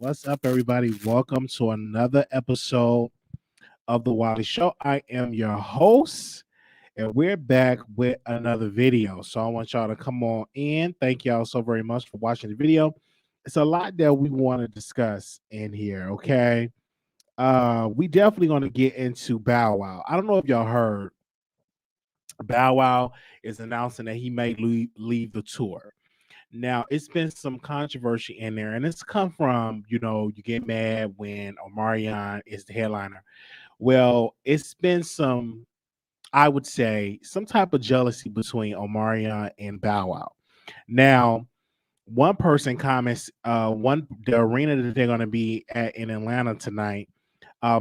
What's up, everybody? Welcome to another episode of the Wiley Show. I am your host, and we're back with another video. So I want y'all to come on in. Thank y'all so very much for watching the video. It's a lot that we want to discuss in here, okay? We definitely going to get into Bow Wow. I don't know if y'all heard, Bow Wow is announcing that he may leave the tour. Now, it's been some controversy in there, and it's come from, you get mad when Omarion is the headliner. Well, it's been some, I would say, some type of jealousy between Omarion and Bow Wow. Now, one person comments, the arena that they're going to be at in Atlanta tonight,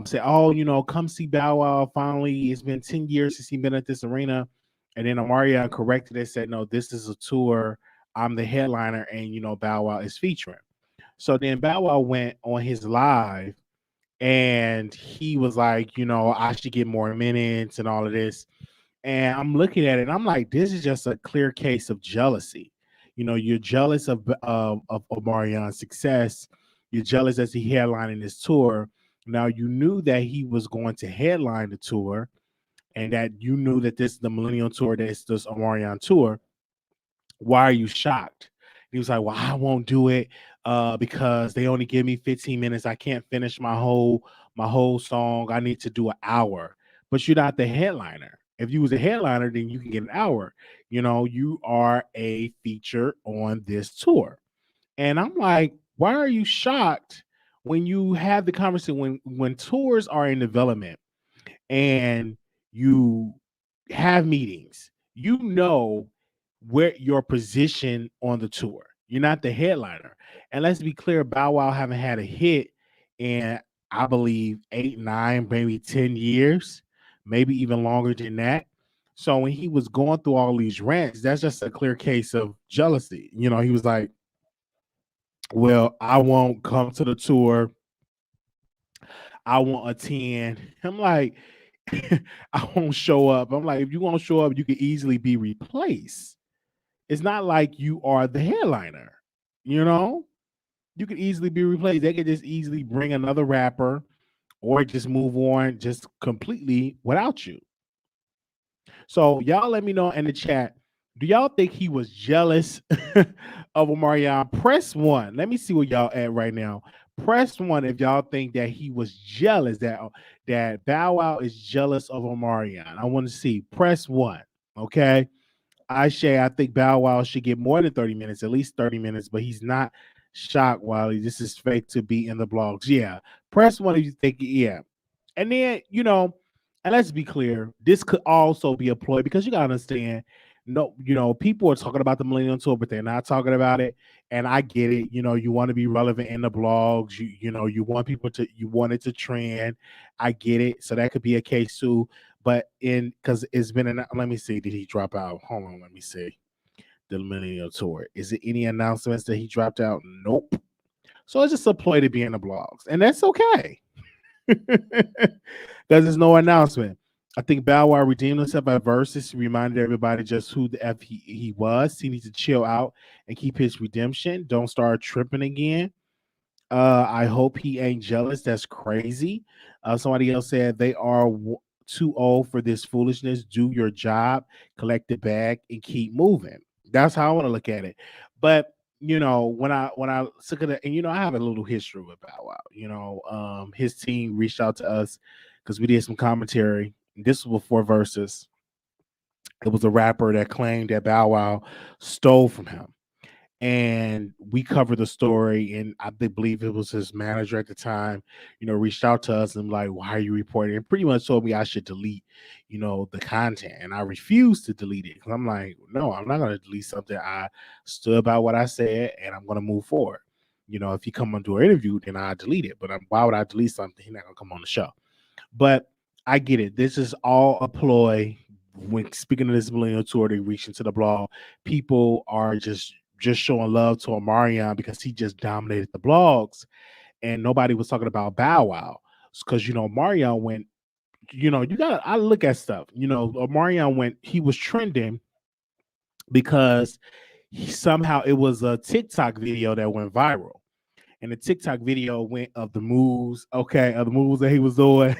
say, "Oh, come see Bow Wow. Finally, it's been 10 years since he's been at this arena." And then Omarion corrected it, said, "No, this is a tour. I'm the headliner, and Bow Wow is featuring." So then Bow Wow went on his live, and he was like, "I should get more minutes and all of this." And I'm looking at it, and I'm like, this is just a clear case of jealousy. You're jealous of Omarion's success. You're jealous as he headlining this tour. Now you knew that he was going to headline the tour, and that you knew that this is the Millennial Tour, that's this Omarion tour. Why are you shocked? He was like, "Well, I won't do it because they only give me 15 minutes. I can't finish my whole song. I need to do an hour." But you're not the headliner. If you was a headliner, then you can get an hour. You are a feature on this tour. And I'm like, why are you shocked when you have the conversation when tours are in development and you have meetings, where your position on the tour. You're not the headliner. And let's be clear, Bow Wow haven't had a hit in, I believe, 8, 9, maybe 10 years, maybe even longer than that. So when he was going through all these rants, that's just a clear case of jealousy. He was like, "Well, I won't come to the tour. I won't attend." I'm like, "I won't show up." I'm like, if you won't show up, you could easily be replaced. It's not like you are the headliner. You know, you could easily be replaced. They could just easily bring another rapper or just move on just completely without you. So y'all let me know in the chat. Do y'all think he was jealous of Omarion? Press one. Let me see where y'all at right now. Press one if y'all think that he was jealous, that Bow Wow is jealous of Omarion. I want to see. Press one. Okay. I think Bow Wow should get more than 30 minutes, at least 30 minutes, but he's not shocked, Wiley. This is fake to be in the blogs. Yeah. Press one if you think, yeah. And then, and let's be clear, this could also be a ploy because you gotta understand, no, people are talking about the Millennium Tour, but they're not talking about it. And I get it, you want to be relevant in the blogs, you want you want it to trend. I get it. So that could be a case too. But because it's been let me see, did he drop out? Hold on, let me see. The Millennial Tour. Is it any announcements that he dropped out? Nope. So it's just a ploy to be in the blogs, and that's okay. Because there's no announcement. I think Bow Wow redeemed himself at Versus. He reminded everybody just who the F he was. He needs to chill out and keep his redemption. Don't start tripping again. I hope he ain't jealous. That's crazy. Somebody else said they are too old for this foolishness. Do your job, collect the bag, and keep moving. That's how I want to look at it. But when I look at it, and I have a little history with Bow Wow. His team reached out to us because we did some commentary. This was before Versus. It was a rapper that claimed that Bow Wow stole from him, and we covered the story. And I believe it was his manager at the time, reached out to us and like, "Why are you reporting?" And pretty much told me I should delete, the content. And I refused to delete it because I'm like, no, I'm not going to delete something. I stood by what I said, and I'm going to move forward. If he come on do an interview, then I delete it. But why would I delete something? He's not going to come on the show. But I get it. This is all a ploy. When speaking of this Millennial Tour, they reach into the blog. People are just showing love to Omarion because he just dominated the blogs, and nobody was talking about Bow Wow because Omarion went. You gotta. I look at stuff. Omarion went. He was trending because somehow it was a TikTok video that went viral. and the TikTok video went of the moves, okay, of the moves that he was doing.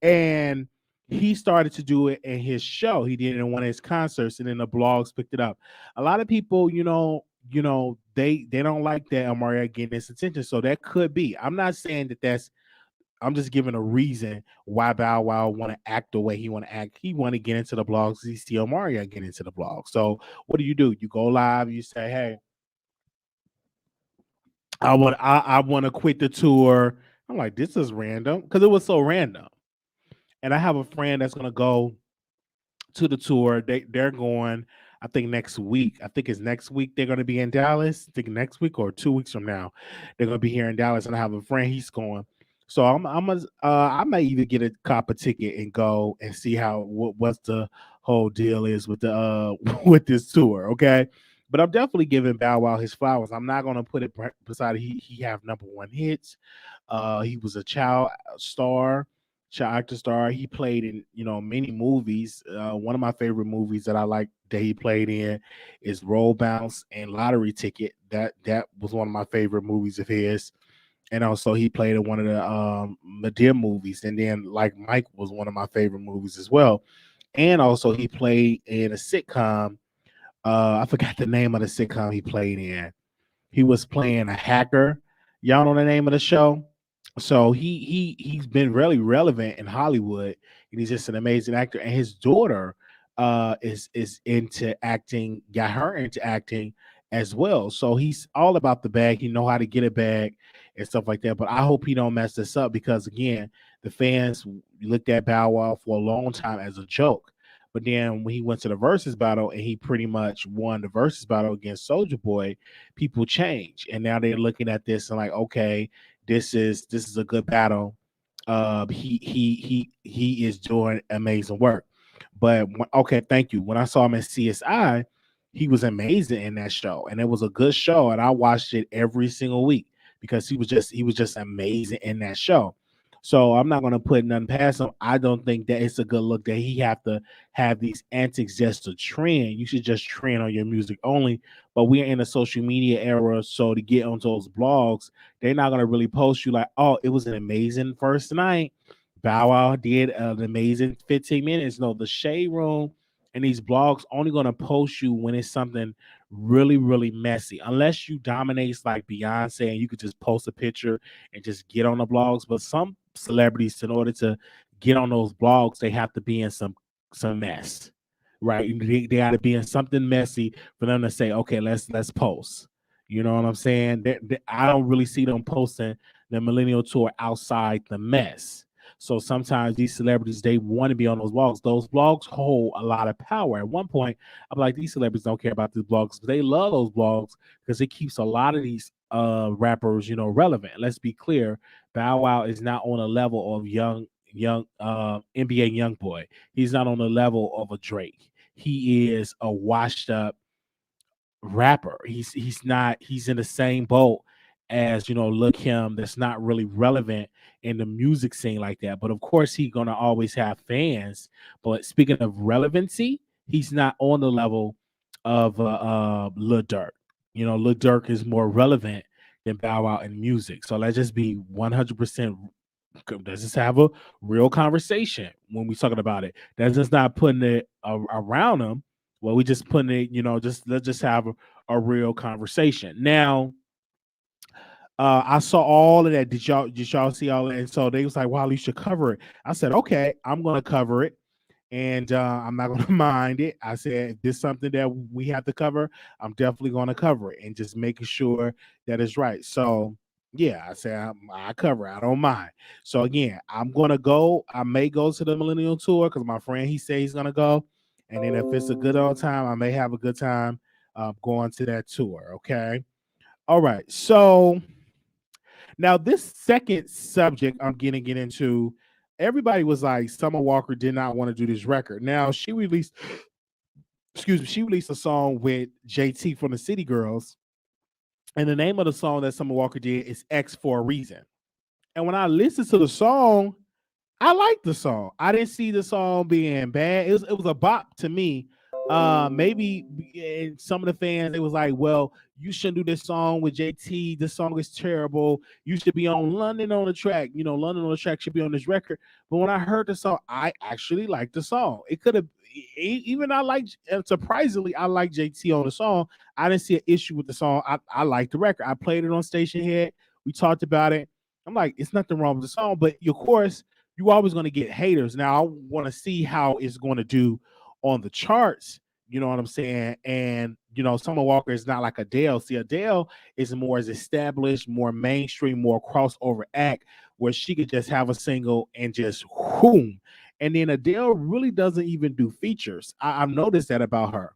And he started to do it in his show. He did it in one of his concerts, and then the blogs picked it up. A lot of people, they don't like that Omari getting this attention. So that could be. I'm not saying that that's. I'm just giving a reason why Bow Wow want to act the way he want to act. He want to get into the blogs. He see Omari get into the blog. So what do? You go live. You say, hey, I want to quit the tour. I'm like, this is random because it was so random. And I have a friend that's gonna go to the tour. They're going. I think next week. I think it's next week. They're going to be in Dallas. I think next week or 2 weeks from now, they're going to be here in Dallas. And I have a friend. He's going. So I may either get a cop a ticket and go and see what's the whole deal is with the with this tour. Okay. But I'm definitely giving Bow Wow his flowers. I'm not going to put it beside he have #1 hits. He was a child actor star. He played in many movies. One of my favorite movies that I like that he played in is Roll Bounce and Lottery Ticket. That was one of my favorite movies of his. And also he played in one of the Madea movies. And then Like Mike was one of my favorite movies as well. And also he played in a sitcom. I forgot the name of the sitcom he played in. He was playing a hacker. Y'all know the name of the show? So he's been really relevant in Hollywood, and he's just an amazing actor. And his daughter is into acting, got her into acting as well. So he's all about the bag. He know how to get it back and stuff like that. But I hope he don't mess this up because again, the fans looked at Bow Wow for a long time as a joke. But then when he went to the versus battle and he pretty much won the versus battle against Soldier Boy, people change, and now they're looking at this and like, okay, this is a good battle. He is doing amazing work. But okay, thank you. When I saw him in CSI, he was amazing in that show, and it was a good show, and I watched it every single week because he was just amazing in that show. So I'm not gonna put nothing past him. I don't think that it's a good look that he have to have these antics just to trend. You should just trend on your music only. But we're in a social media era, so to get onto those blogs, they're not gonna really post you like, oh, it was an amazing first night. Bow Wow did an amazing 15 minutes. No, the shade room and these blogs only gonna post you when it's something really, really messy. Unless you dominate like Beyonce and you could just post a picture and just get on the blogs. But some celebrities, in order to get on those blogs, they have to be in some mess, right? They got to be in something messy for them to say, okay, let's post. You know what I'm saying? I don't really see them posting the Millennial Tour outside the mess. So sometimes these celebrities, they want to be on those blogs. Those blogs hold a lot of power. At one point, I'm like, these celebrities don't care about these blogs, but they love those blogs because it keeps a lot of these rappers, relevant. Let's be clear, Bow Wow is not on a level of young NBA young boy. He's not on the level of a Drake. He is a washed up rapper. He's in the same boat as Look Him, that's not really relevant in the music scene like that. But of course, he's gonna always have fans. But speaking of relevancy, he's not on the level of Lil Durk. Lil Durk is more relevant than Bow Wow in music. So let's just be 100%. Let's just have a real conversation when we're talking about it. That's just not putting it around him. Well, we just putting it, just let's just have a real conversation. Now, I saw all of that. Did y'all see all that? And so they was like, "Wow, you should cover it." I said, "Okay, I'm gonna cover it, and I'm not gonna mind it." I said, "If this is something that we have to cover, I'm definitely gonna cover it, and just making sure that it's right." So yeah, I said I cover. I don't mind. So again, I'm gonna go. I may go to the Millennial Tour because my friend he said he's gonna go, and then if it's a good old time, I may have a good time going to that tour. Okay. All right. So now, this second subject I'm getting get into, everybody was like, Summer Walker did not want to do this record. Now, she released a song with JT from the City Girls, and the name of the song that Summer Walker did is X for a Reason. And when I listened to the song, I liked the song. I didn't see the song being bad. It was a bop to me, Maybe and some of the fans they was like, well, you shouldn't do this song with JT. This song is terrible. You should be on London on the track. You know, London on the track should be on this record. But when I heard the song, I actually liked the song. It could have even I like surprisingly, I like JT on the song. I didn't see an issue with the song. I liked the record. I played it on Station Head. We talked about it. I'm like, it's nothing wrong with the song, but of course, you always going to get haters. Now I want to see how it's going to do on the charts. You know what I'm saying? And Summer Walker is not like Adele. See, Adele is more as established, more mainstream, more crossover act where she could just have a single and just whoom. And then Adele really doesn't even do features. I've noticed that about her.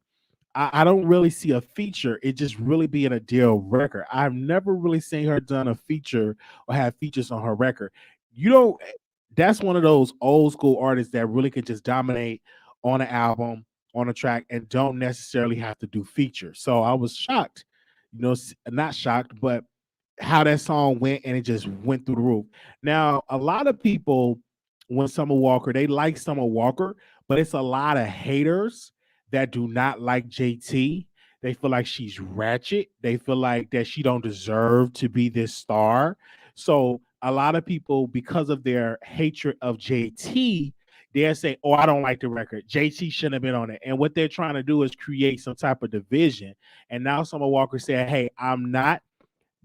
I don't really see a feature. It just really be an Adele record. I've never really seen her done a feature or have features on her record. You don't. That's one of those old school artists that really could just dominate on an album, on a track, and don't necessarily have to do features. So I was shocked, not shocked, but how that song went and it just went through the roof. Now, a lot of people, when Summer Walker, they like Summer Walker, but it's a lot of haters that do not like JT. They feel like she's ratchet. They feel like that she don't deserve to be this star. So a lot of people, because of their hatred of JT, they'll say, "Oh, I don't like the record. JT shouldn't have been on it." And what they're trying to do is create some type of division. And now Summer Walker said, "Hey, I'm not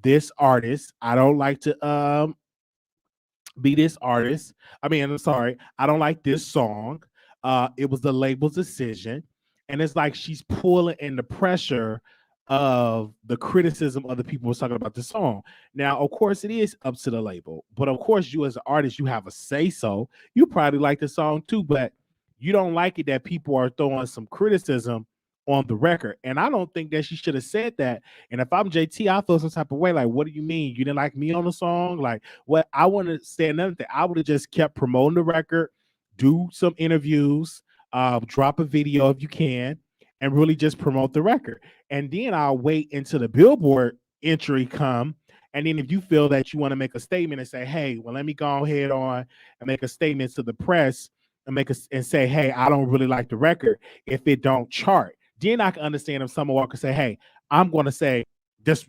this artist. I don't like to be this artist. I mean, I'm sorry, I don't like this song. It was the label's decision." And it's like she's pulling in the pressure of the criticism of the people who's talking about the song. Now, of course, it is up to the label, but of course, you as an artist, you have a say so. You probably like the song too, but you don't like it that people are throwing some criticism on the record. And I don't think that she should have said that. And if I'm JT, I feel some type of way. Like, what do you mean? You didn't like me on the song? Like, what I want to say another thing. I would have just kept promoting the record, do some interviews, drop a video if you can, and really just promote the record. And then I'll wait until the Billboard entry come. And then if you feel that you want to make a statement and say, hey, well, let me go ahead on and make a statement to the press and say, hey, I don't really like the record if it don't chart. Then I can understand if Summer Walker say, hey, I'm going to say this.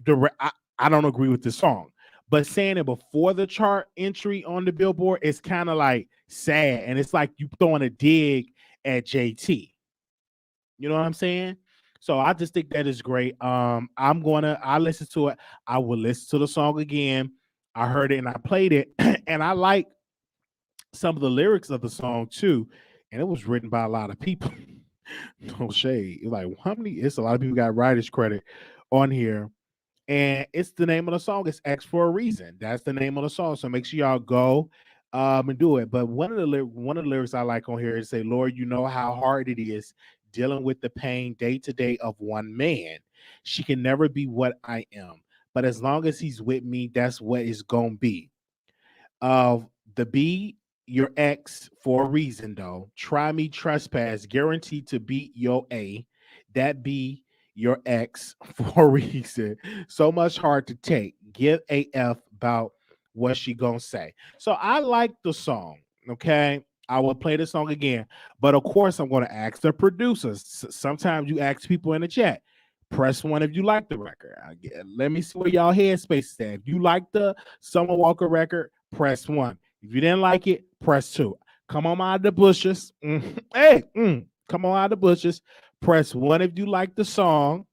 I don't agree with this song. But saying it before the chart entry on the Billboard is kind of like sad. And it's like you throwing a dig at JT. You know what I'm saying? So I just think that is great. I listen to it. I will listen to the song again. I heard it and I played it. And I like some of the lyrics of the song too. And it was written by a lot of people. No shade. Like how many? It's a lot of people got writers credit on here, and it's the name of the song. It's X for a reason. That's the name of the song. So make sure y'all go and do it. But one of the lyrics I like on here is say, "Lord, you know how hard it is dealing with the pain day to day of one man. She can never be what I am, but as long as he's with me, that's what it's gonna be." Of the B your ex for a reason though. Try me trespass, guaranteed to beat your A. That be your ex for a reason. So much hard to take. Give a F about what she gonna say. So I like the song. Okay. I will play the song again. But of course, I'm gonna ask the producers. Sometimes you ask people in the chat. Press one if you like the record. Let me see where y'all headspace is at. If you like the Summer Walker record, press one. If you didn't like it, press two. Come on out of the bushes. Hey, come on out of the bushes. Press one if you like the song.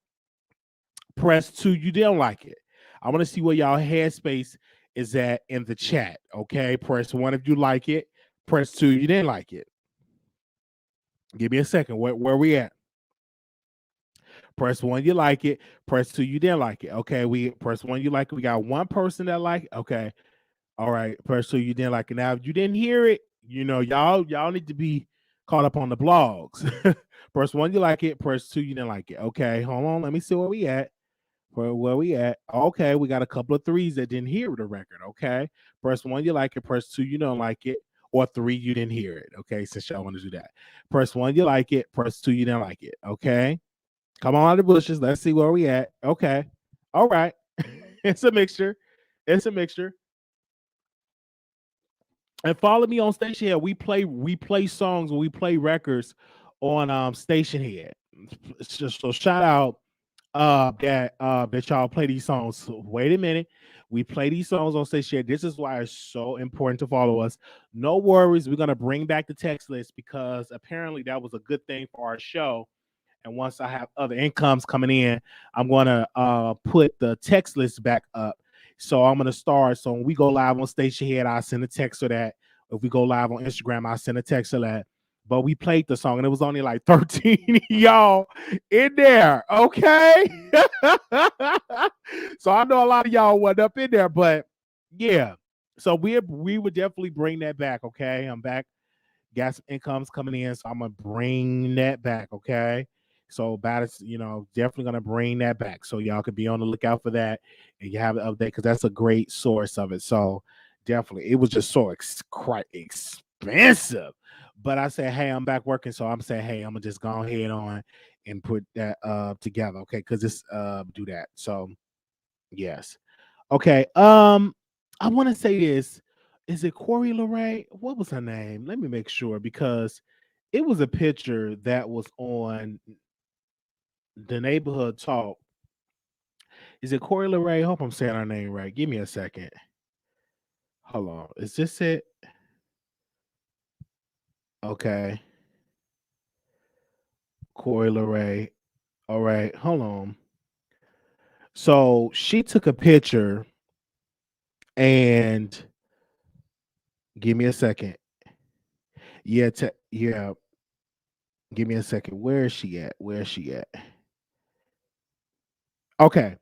Press two, you didn't like it. I want to see where y'all headspace is at in the chat. Okay. Press one if you like it. Press two, you didn't like it. Give me a second. Where we at? Press one, you like it. Press two, you didn't like it. Okay, we press one, you like it. We got one person that like it. Okay, all right. Press two, you didn't like it. Now, if you didn't hear it, y'all need to be caught up on the blogs. Press one, you like it. Press two, you didn't like it. Okay, hold on. Let me see where we at. Where we at? Okay, we got a couple of threes that didn't hear the record. Okay, press one, you like it. Press two, you don't like it. Or three, you didn't hear it. Okay, since y'all want to do that. Press one, you like it. Press two, you didn't like it. Okay. Come on out of the bushes. Let's see where we at. Okay. All right. It's a mixture. It's a mixture. And follow me on Station Head. We play songs and we play records on Station Head. so shout out that y'all play these songs. So wait a minute. We play these songs on station. This is why it's so important to follow us. No worries, we're gonna bring back the text list because apparently that was a good thing for our show. And once I have other incomes coming in, I'm gonna put the text list back up. So I'm gonna start. So when we go live on Station Head, I'll send a text for that. If we go live on Instagram, I'll send a text for that. But we played the song and it was only like 13 y'all in there. Okay. So I know a lot of y'all wasn't up in there, but yeah. So we would definitely bring that back. Okay. I'm back, got some incomes coming in, so I'm gonna bring that back. Okay, so about it, definitely gonna bring that back, so y'all could be on the lookout for that, and you have the update because that's a great source of it. So definitely, it was just so quite expensive, but I said, hey, I'm back working, so I'm saying, hey, I'm gonna just go ahead on and put that together, okay? Because it's do that. So yes, okay. I want to say this. Is it Corey LeRae? What was her name? Let me make sure because it was a picture that was on the neighborhood talk. Is it Corey LeRae? Hope I'm saying her name right. Give me a second. Hold on. Is this it? Okay. Corey LeRae. All right. Hold on. So she took a picture and give me a second. Yeah, yeah. Give me a second. Where is she at? Where is she at? Okay.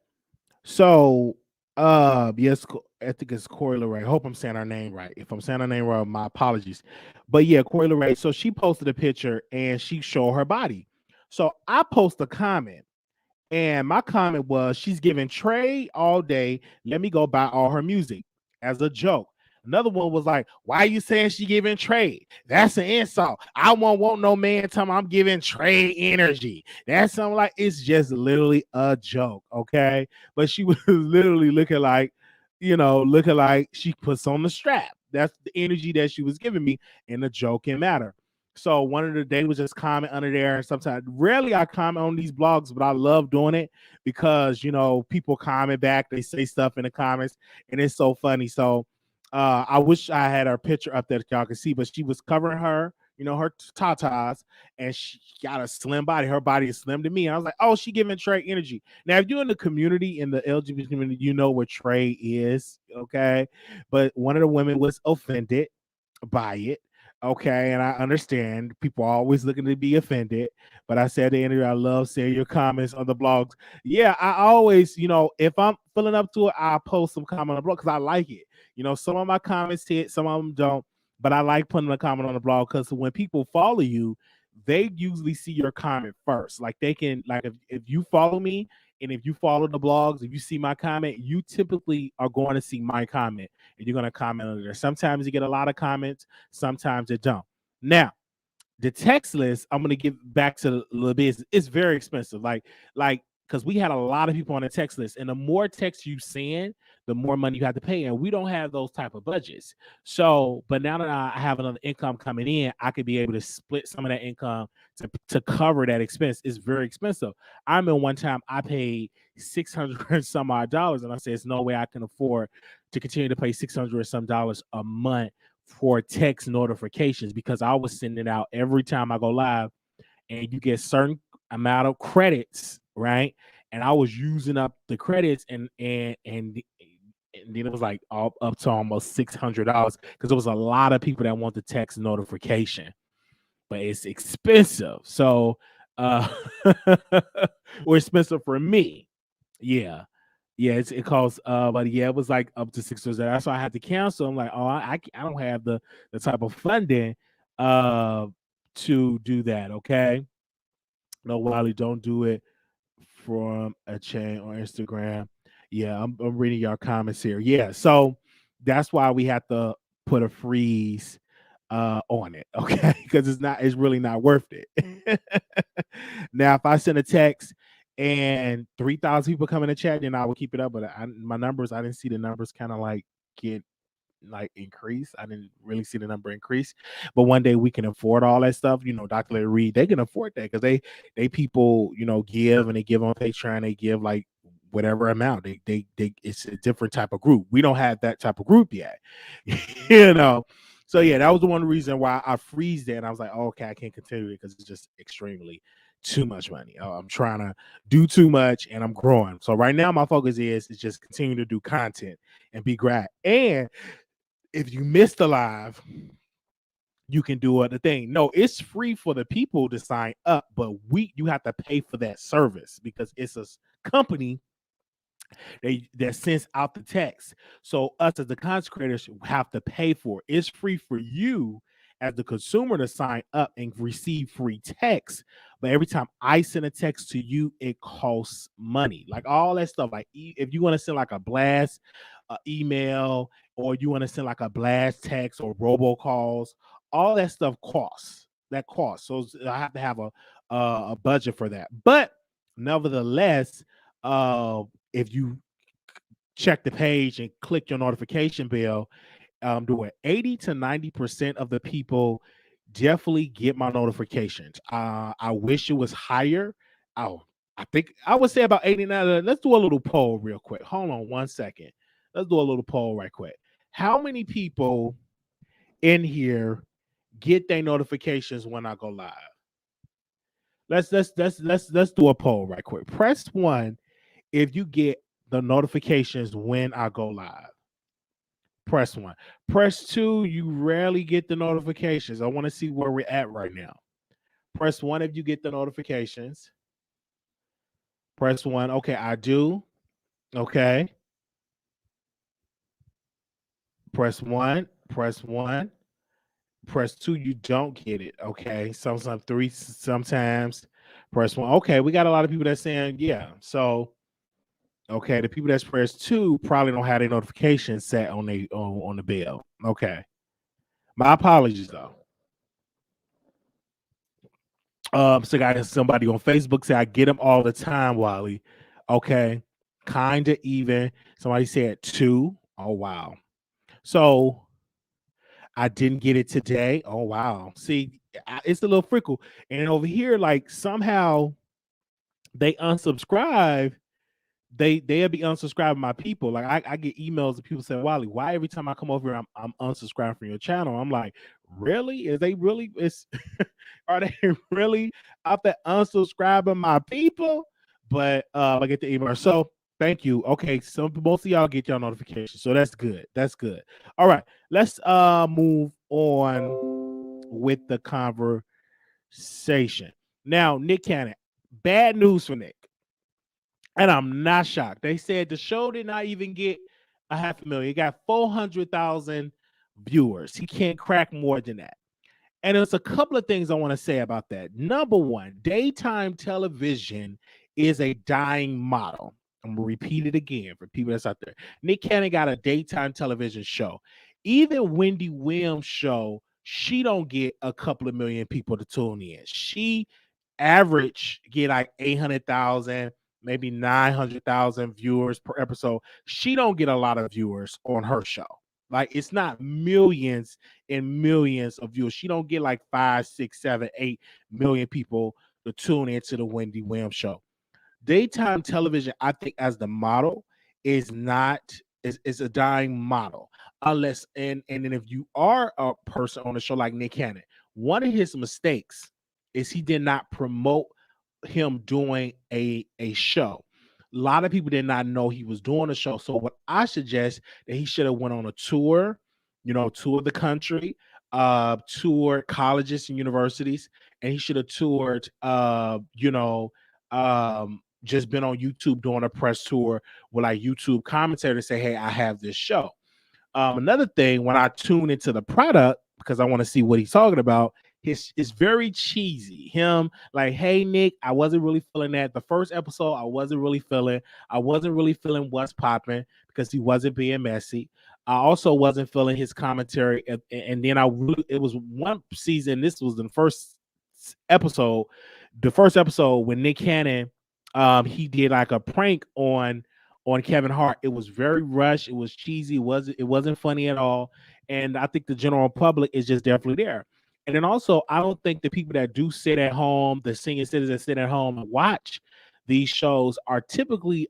So, yes, I think it's Corey LeRae. I hope I'm saying her name right. If I'm saying her name wrong, my apologies. But yeah, Corey LeRae. So she posted a picture and she showed her body. So I post a comment, and my comment was, she's giving Trey all day. Let me go buy all her music as a joke. Another one was like, why are you saying she giving Trey? That's an insult. I won't want no man tell me I'm giving Trey energy. That's something like, it's just literally a joke, okay? But she was literally looking like she puts on the strap. That's the energy that she was giving me in a joking matter. So one of the day was just comment under there. And sometimes, rarely I comment on these blogs, but I love doing it because people comment back, they say stuff in the comments, and it's so funny. So I wish I had her picture up there that y'all can see, but she was covering her tatas, and she got a slim body. Her body is slim to me. And I was like, oh, she giving Trey energy. Now, if you're in the community, in the LGBT community, you know what Trey is, okay? But one of the women was offended by it. Okay, and I understand people are always looking to be offended, but I said at the end of it, I love seeing your comments on the blogs. Yeah, I always, if I'm feeling up to it, I'll post some comment on the blog because I like it. Some of my comments hit, some of them don't, but I like putting a comment on the blog because when people follow you, they usually see your comment first. Like they can, like if you follow me and if you follow the blogs, if you see my comment, you typically are going to see my comment and you're going to comment under there. Sometimes you get a lot of comments, sometimes it don't. Now, the text list, I'm gonna get back to the business. It's very expensive. Like because we had a lot of people on the text list, and the more text you send, the more money you have to pay. And we don't have those type of budgets. So, but now that I have another income coming in, I could be able to split some of that income to cover that expense. It's very expensive. I remember one time I paid $600 some odd dollars, and I said, "There's no way I can afford to continue to pay $600 some dollars a month for text notifications," because I was sending out every time I go live, and you get certain amount of credits, right? And I was using up the credits, and then it was like all up to almost $600 because there was a lot of people that want the text notification, but it's expensive. So, uh, or expensive for me. Yeah. Yeah, it costs but yeah, it was like up to $600. That's why I had to cancel. I'm like, oh, I don't have the type of funding to do that. Okay. No, Wiley, don't do it from a chain on Instagram. Yeah, I'm reading your comments here. Yeah, so that's why we have to put a freeze on it, okay? Because it's really not worth it. Now, if I send a text and 3,000 people come in the chat, then I will keep it up. But my numbers, I didn't see the numbers kind of like get like increase. I didn't really see the number increase, but one day we can afford all that stuff. Dr. Larry Reed, they can afford that because they people give, and they give on Patreon. They give like whatever amount. They it's a different type of group. We don't have that type of group yet. you know. So yeah, that was the one reason why I freezed it. And I was like, oh, okay, I can't continue it because it's just extremely too much money. I'm trying to do too much and I'm growing. So right now my focus is just continue to do content and be great. And if you missed the live, you can do other thing. No, it's free for the people to sign up, but you have to pay for that service because it's a company that sends out the text. So us as the content creators have to pay for it. It's free for you as the consumer to sign up and receive free text. But every time I send a text to you, it costs money. Like all that stuff. Like if you want to send like a blast email, or you want to send like a blast text or robocalls, all that stuff costs. That costs. So I have to have a budget for that. But nevertheless, if you check the page and click your notification bell, do it. 80 to 90% of the people definitely get my notifications. I wish it was higher. Oh, I think I would say about 89. Let's do a little poll real quick. Hold on 1 second. Let's do a little poll right quick. How many people in here get their notifications when I go live? Let's do a poll right quick. Press 1 if you get the notifications when I go live. Press 1. Press 2, you rarely get the notifications. I want to see where we're at right now. Press 1 if you get the notifications. Press 1. Okay, I do. Okay. Press 1. Press 1. Press 2, you don't get it. Okay. Sometimes 3, sometimes. Press 1. Okay, we got a lot of people that's saying, yeah. So okay, the people that's pressed 2 probably don't have their notifications set on the bell. Okay. My apologies though. So got somebody on Facebook say I get them all the time, Wiley. Okay. Kinda even. Somebody said 2. Oh wow. So I didn't get it today. Oh wow. See, it's a little frickle. And over here, like somehow they unsubscribe. They'll be unsubscribing my people. Like I get emails of people saying, Wiley, why every time I come over here, I'm unsubscribed from your channel? I'm like, really? Are they really out there unsubscribing my people? But I get the email. So thank you. Okay, so most of y'all get y'all notifications. So that's good. That's good. All right, let's move on with the conversation. Now, Nick Cannon, bad news for Nick. And I'm not shocked. They said the show did not even get 500,000. It got 400,000 viewers. He can't crack more than that. And there's a couple of things I want to say about that. Number one, daytime television is a dying model. I'm gonna repeat it again for people that's out there. Nick Cannon got a daytime television show. Even Wendy Williams' show, she don't get a couple of million people to tune in. She average get like 800,000, maybe 900,000 viewers per episode. She don't get a lot of viewers on her show. Like it's not millions and millions of viewers. She don't get like 5, 6, 7, 8 million people to tune into the Wendy Williams show. Daytime television, I think, as the model is a dying model. Unless and then if you are a person on a show like Nick Cannon, one of his mistakes is he did not promote him doing a show. A lot of people did not know he was doing a show. So what I suggest that he should have went on a tour, tour the country, tour colleges and universities, and he should have toured just been on YouTube doing a press tour with like YouTube commentators say, hey, I have this show. Another thing, when I tune into the product, because I want to see what he's talking about, it's very cheesy. Him like, hey, Nick, I wasn't really feeling that. The first episode, I wasn't really feeling what's popping because he wasn't being messy. I also wasn't feeling his commentary. And then it was one season. This was the first episode when Nick Cannon, he did like a prank on on Kevin Hart. It was very rushed. It was cheesy. It wasn't funny at all. And I think the general public is just definitely there. And then also, I don't think the people that do sit at home, the senior citizens that sit at home and watch these shows, are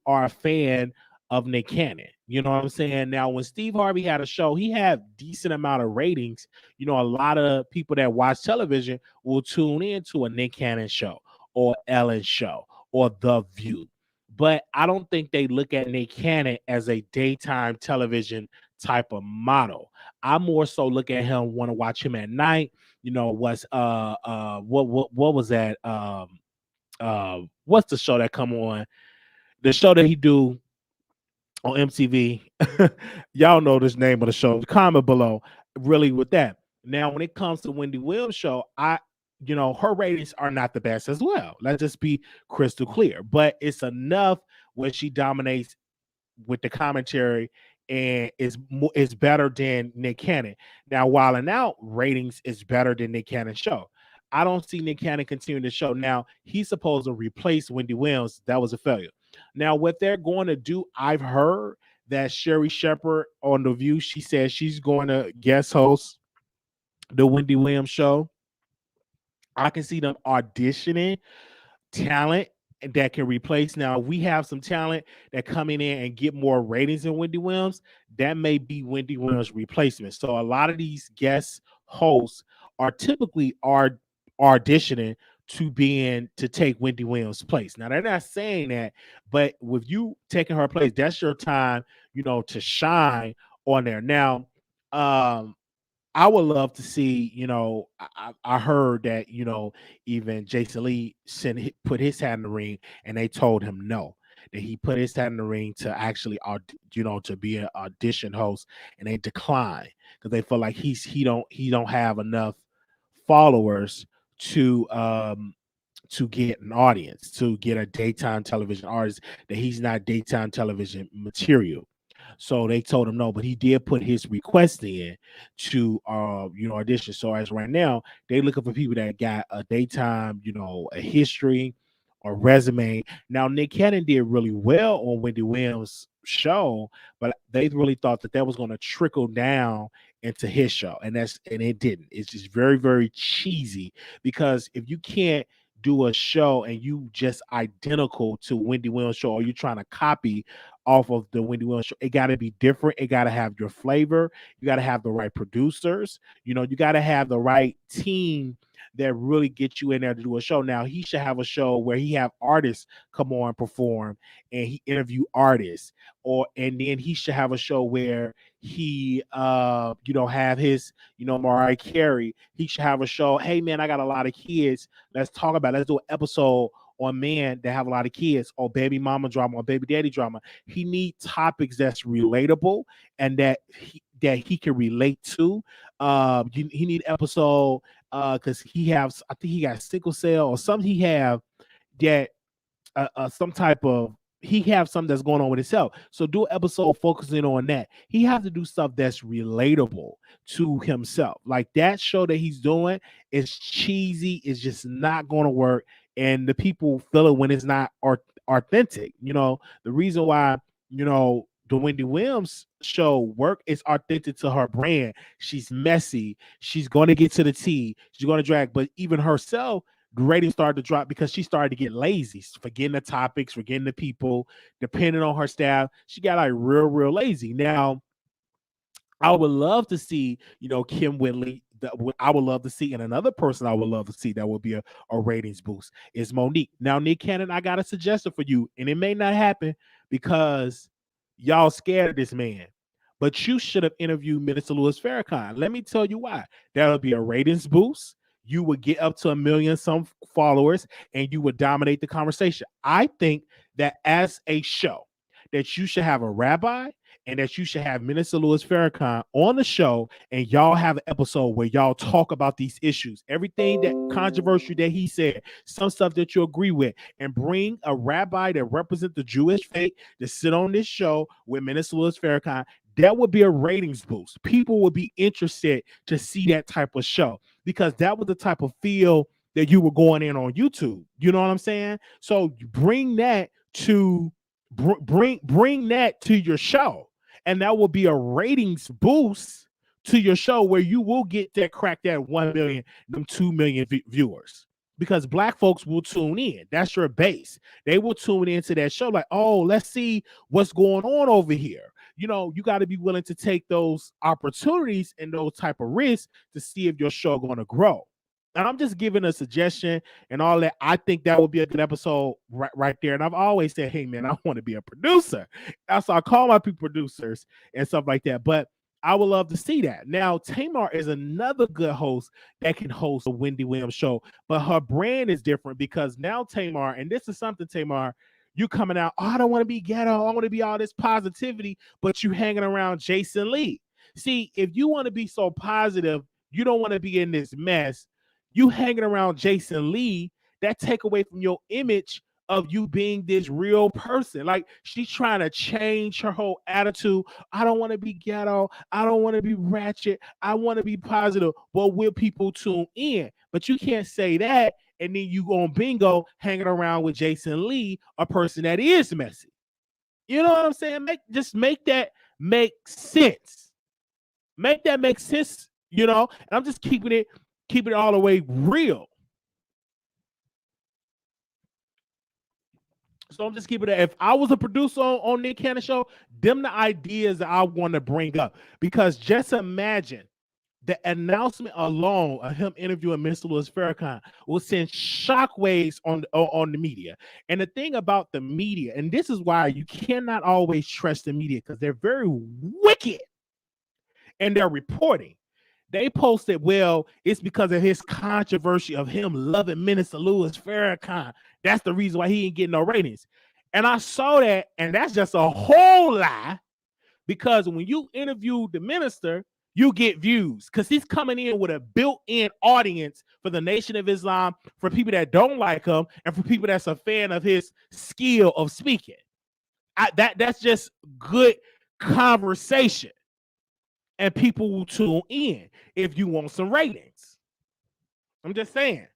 a fan of Nick Cannon. You know what I'm saying? Now, when Steve Harvey had a show, he had decent amount of ratings. You know, a lot of people that watch television will tune in to a Nick Cannon show or Ellen show or The View. But I don't think they look at Nick Cannon as a daytime television type of model. I more so look at him, want to watch him at night. You know, what was that? What's the show that come on? The show that he do on MTV. Y'all know this name of the show. Comment below. Really with that. Now, when it comes to Wendy Williams' show, her ratings are not the best as well. Let's just be crystal clear. But it's enough when she dominates with the commentary and is better than Nick Cannon. Now, Wild 'N Out ratings is better than Nick Cannon's show. I don't see Nick Cannon continuing the show. Now, he's supposed to replace Wendy Williams. That was a failure. Now, what they're going to do, I've heard that Sherry Shepherd on The View, she says she's going to guest host the Wendy Williams show. I can see them auditioning talent that can replace. Now, we have some talent that coming in and get more ratings than Wendy Williams. That may be Wendy Williams' replacement. So a lot of these guest hosts are typically auditioning to take Wendy Williams' place. Now, they're not saying that, but with you taking her place, that's your time, to shine on there. Now, I would love to see, I heard that, even Jason Lee put his hat in the ring and they told him no, that he put his hat in the ring to actually, to be an audition host, and they declined because they feel like he don't have enough followers to get an audience, to get a daytime television artist, that he's not daytime television material. So they told him no, but he did put his request in to audition. So as right now, they looking for people that got a daytime, a history or resume. Now Nick Cannon did really well on Wendy Williams' show, but they really thought that was going to trickle down into his show, and it didn't. It's just very, very cheesy, because if you can't do a show and you just identical to Wendy Williams' show, or you trying to copy off of the Wendy Williams show, it got to be different. It got to have your flavor. You got to have the right producers. You got to have the right team that really get you in there to do a show. Now, he should have a show where he have artists come on and perform, and he interview artists, and then he should have a show where he have his Mariah Carey. He should have a show, hey man, I got a lot of kids, let's do an episode on men that have a lot of kids, or baby mama drama, or baby daddy drama. He need topics that's relatable and that he can relate to. He need episode because I think he got sickle cell or something. He have that some type of, he have something that's going on with himself. So do an episode focusing on that. He has to do stuff that's relatable to himself. Like that show that he's doing is cheesy. It's just not going to work. And the people feel it when it's not authentic. The reason why, the Wendy Williams show work is authentic to her brand. She's messy. She's going to get to the tea. She's going to drag. But even herself, the ratings started to drop because she started to get lazy, forgetting the topics, forgetting the people, depending on her staff. She got like real, real lazy. Now, I would love to see, Kim Whitley. I would love to see, and another person I would love to see that would be a ratings boost is Monique. Now, Nick Cannon, I got a suggestion for you, and it may not happen because y'all scared of this man, but you should have interviewed Minister Louis Farrakhan. Let me tell you why. That'll be a ratings boost. You would get up to 1 million some followers, and you would dominate the conversation. I think that as a show, that you should have a rabbi, and that you should have Minister Louis Farrakhan on the show, and y'all have an episode where y'all talk about these issues, everything that controversial that he said, some stuff that you agree with, and bring a rabbi that represent the Jewish faith to sit on this show with Minister Louis Farrakhan. That would be a ratings boost. People would be interested to see that type of show, because that was the type of feel that you were going in on YouTube. You know what I'm saying? So bring that to bring that to your show, and that will be a ratings boost to your show where you will get that crack that 1 million, them 2 million viewers, because black folks will tune in. That's your base. They will tune into that show like, oh, let's see what's going on over here. You know, you got to be willing to take those opportunities and those type of risks to see if your show going to grow. And I'm just giving a suggestion and all that. I think that would be a good episode right there. And I've always said, hey, man, I want to be a producer. That's why I call my people producers and stuff like that. But I would love to see that. Now, Tamar is another good host that can host a Wendy Williams show, but her brand is different because now Tamar, and this is something, Tamar, you coming out, oh, I don't want to be ghetto. I want to be all this positivity, but you hanging around Jason Lee. See, if you want to be so positive, you don't want to be in this mess. You hanging around Jason Lee, that take away from your image of you being this real person. Like, she's trying to change her whole attitude. I don't want to be ghetto. I don't want to be ratchet. I want to be positive. Well, will people tune in? But you can't say that and then you go on bingo hanging around with Jason Lee, a person that is messy. You know what I'm saying? Make that make sense. Make that make sense, you know? And I'm just keeping it all the way real. So I'm just keeping it. If I was a producer on Nick Cannon show, them the ideas that I want to bring up. Because just imagine the announcement alone of him interviewing Mr. Louis Farrakhan will send shockwaves on the media. And the thing about the media, and this is why you cannot always trust the media, because they're very wicked and they're reporting. They posted, well, it's because of his controversy of him loving Minister Louis Farrakhan. That's the reason why he ain't getting no ratings. And I saw that, and that's just a whole lie, because when you interview the minister, you get views because he's coming in with a built-in audience for the Nation of Islam, for people that don't like him, and for people that's a fan of his skill of speaking. That's just good conversation. And people will tune in if you want some ratings. I'm just saying.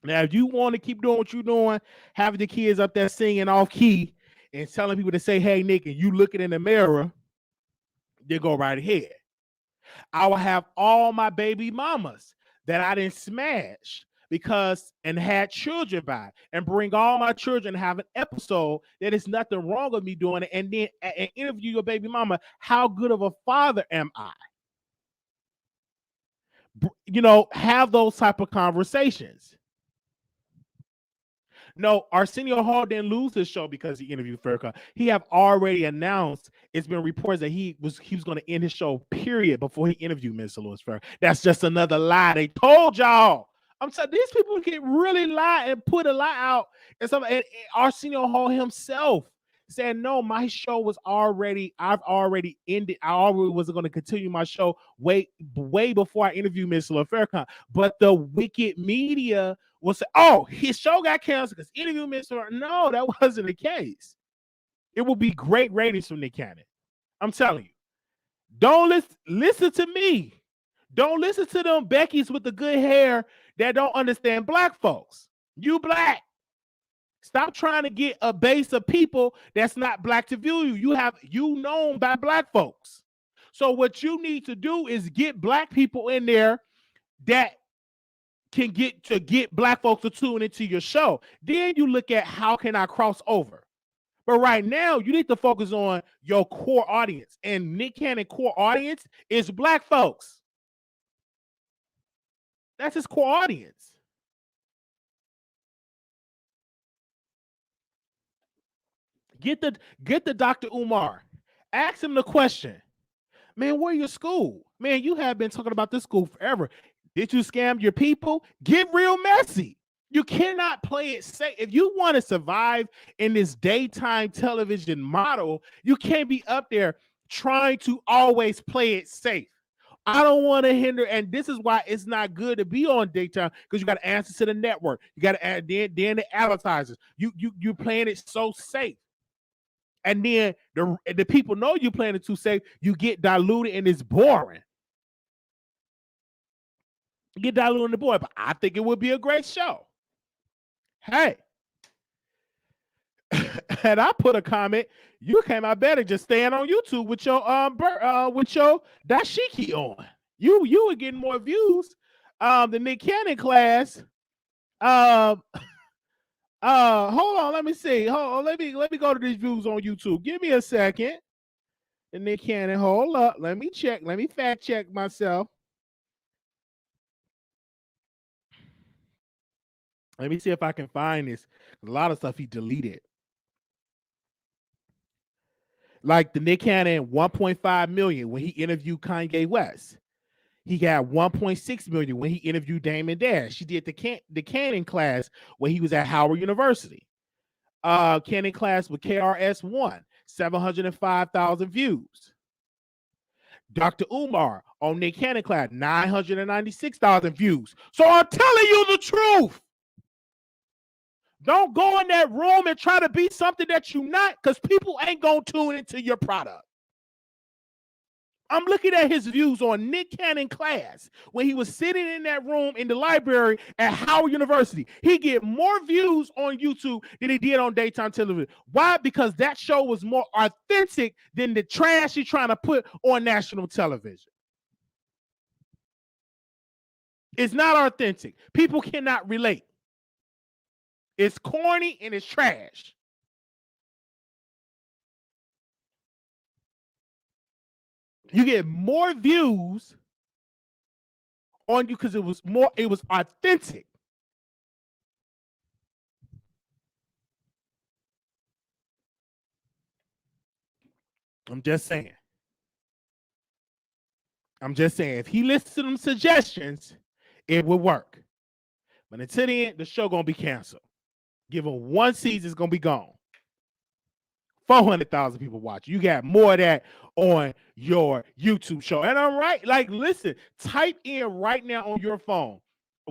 Now, if you want to keep doing what you're doing, having the kids up there singing off key and telling people to say, hey, Nick, and you looking in the mirror, they go right ahead. I will have all my baby mamas that I didn't smash and had children by, and bring all my children and have an episode that is nothing wrong with me doing it, and then and interview your baby mama. How good of a father am I? You know, have those type of conversations. No, Arsenio Hall didn't lose his show because he interviewed Farrakhan. He have already announced, it's been reports that he was going to end his show, period, before he interviewed Mr. Louis Farrakhan. That's just another lie. They told y'all. I'm saying these people get really lie and put a lie out. And Arsenio Hall himself said, no, my show was I've already ended. I already was going to continue my show way before I interviewed Mr. Louis Farrakhan. But the wicked media will say, oh, his show got canceled because interview Mr. No, that wasn't the case. It will be great ratings from Nick Cannon. I'm telling you. Don't listen to me. Don't listen to them Beckys with the good hair that don't understand black folks. You black. Stop trying to get a base of people that's not black to view you. You known by black folks. So what you need to do is get black people in there that can get black folks to tune into your show. Then you look at how can I cross over. But right now, you need to focus on your core audience. And Nick Cannon core audience is black folks. That's his core audience. Get the Dr. Umar. Ask him the question. Man, where your school? Man, you have been talking about this school forever. Did you scam your people? Get real messy. You cannot play it safe. If you want to survive in this daytime television model, you can't be up there trying to always play it safe. I don't want to hinder, and this is why it's not good to be on daytime, because you got to answer to the network. You got to add then the advertisers. You're playing it so safe. And then the people know you're playing it too safe. You get diluted and it's boring. You get diluted and boring. But I think it would be a great show. Hey. And I put a comment. You came out better just staying on YouTube with your dashiki on. You were getting more views than Nick Cannon class. Hold on, let me see. Hold on, let me go to these views on YouTube. Give me a second. And Nick Cannon, hold up. Let me check. Let me fact check myself. Let me see if I can find this. A lot of stuff he deleted. Like the Nick Cannon 1.5 million when he interviewed Kanye West. He got 1.6 million when he interviewed Damon Dash. He did the Cannon class when he was at Howard University. Cannon class with KRS-One, 705,000 views. Dr. Umar on Nick Cannon class, 996,000 views. So I'm telling you the truth. Don't go in that room and try to be something that you're not, because people ain't going to tune into your product. I'm looking at his views on Nick Cannon class when he was sitting in that room in the library at Howard University. He get more views on YouTube than he did on daytime television. Why? Because that show was more authentic than the trash he's trying to put on national television. It's not authentic. People cannot relate. It's corny and it's trash. You get more views on you because it was authentic. I'm just saying. If he listens to them suggestions, it would work. But until the end, the show gonna be canceled. Give him one season, it's gonna be gone. 400,000 people watch. You got more of that on your YouTube show. And I'm right. Like, listen, type in right now on your phone,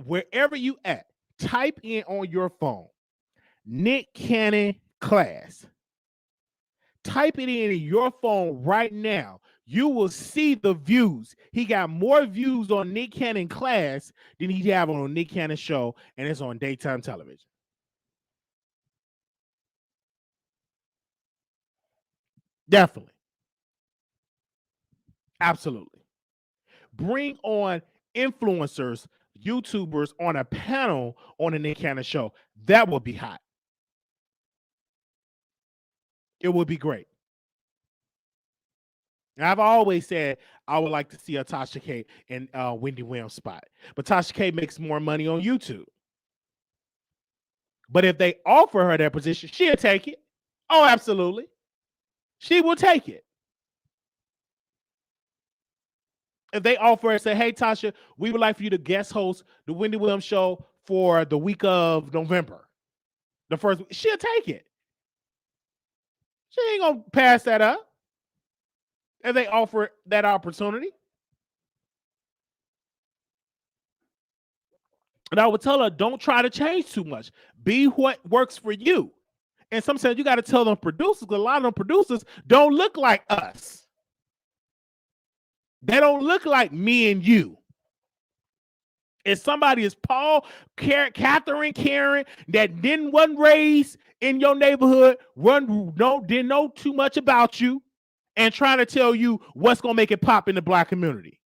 wherever you at, type in on your phone, Nick Cannon class. Type it in your phone right now. You will see the views. He got more views on Nick Cannon class than he have on a Nick Cannon show, and it's on daytime television. Definitely. Absolutely. Bring on influencers, YouTubers on a panel on the Nick Cannon show. That would be hot. It would be great. And I've always said I would like to see a Tasha K and Wendy Williams spot. But Tasha K makes more money on YouTube. But if they offer her that position, she'll take it. Oh, absolutely. She will take it. If they offer and say, hey, Tasha, we would like for you to guest host the Wendy Williams show for the week of November. The first week, she'll take it. She ain't going to pass that up if they offer that opportunity. And I would tell her, don't try to change too much. Be what works for you. And sometimes you got to tell them producers, because a lot of them producers don't look like us. They don't look like me and you. If somebody is Paul, Catherine, Karen, that wasn't raised in your neighborhood, didn't know too much about you, and trying to tell you what's going to make it pop in the Black community.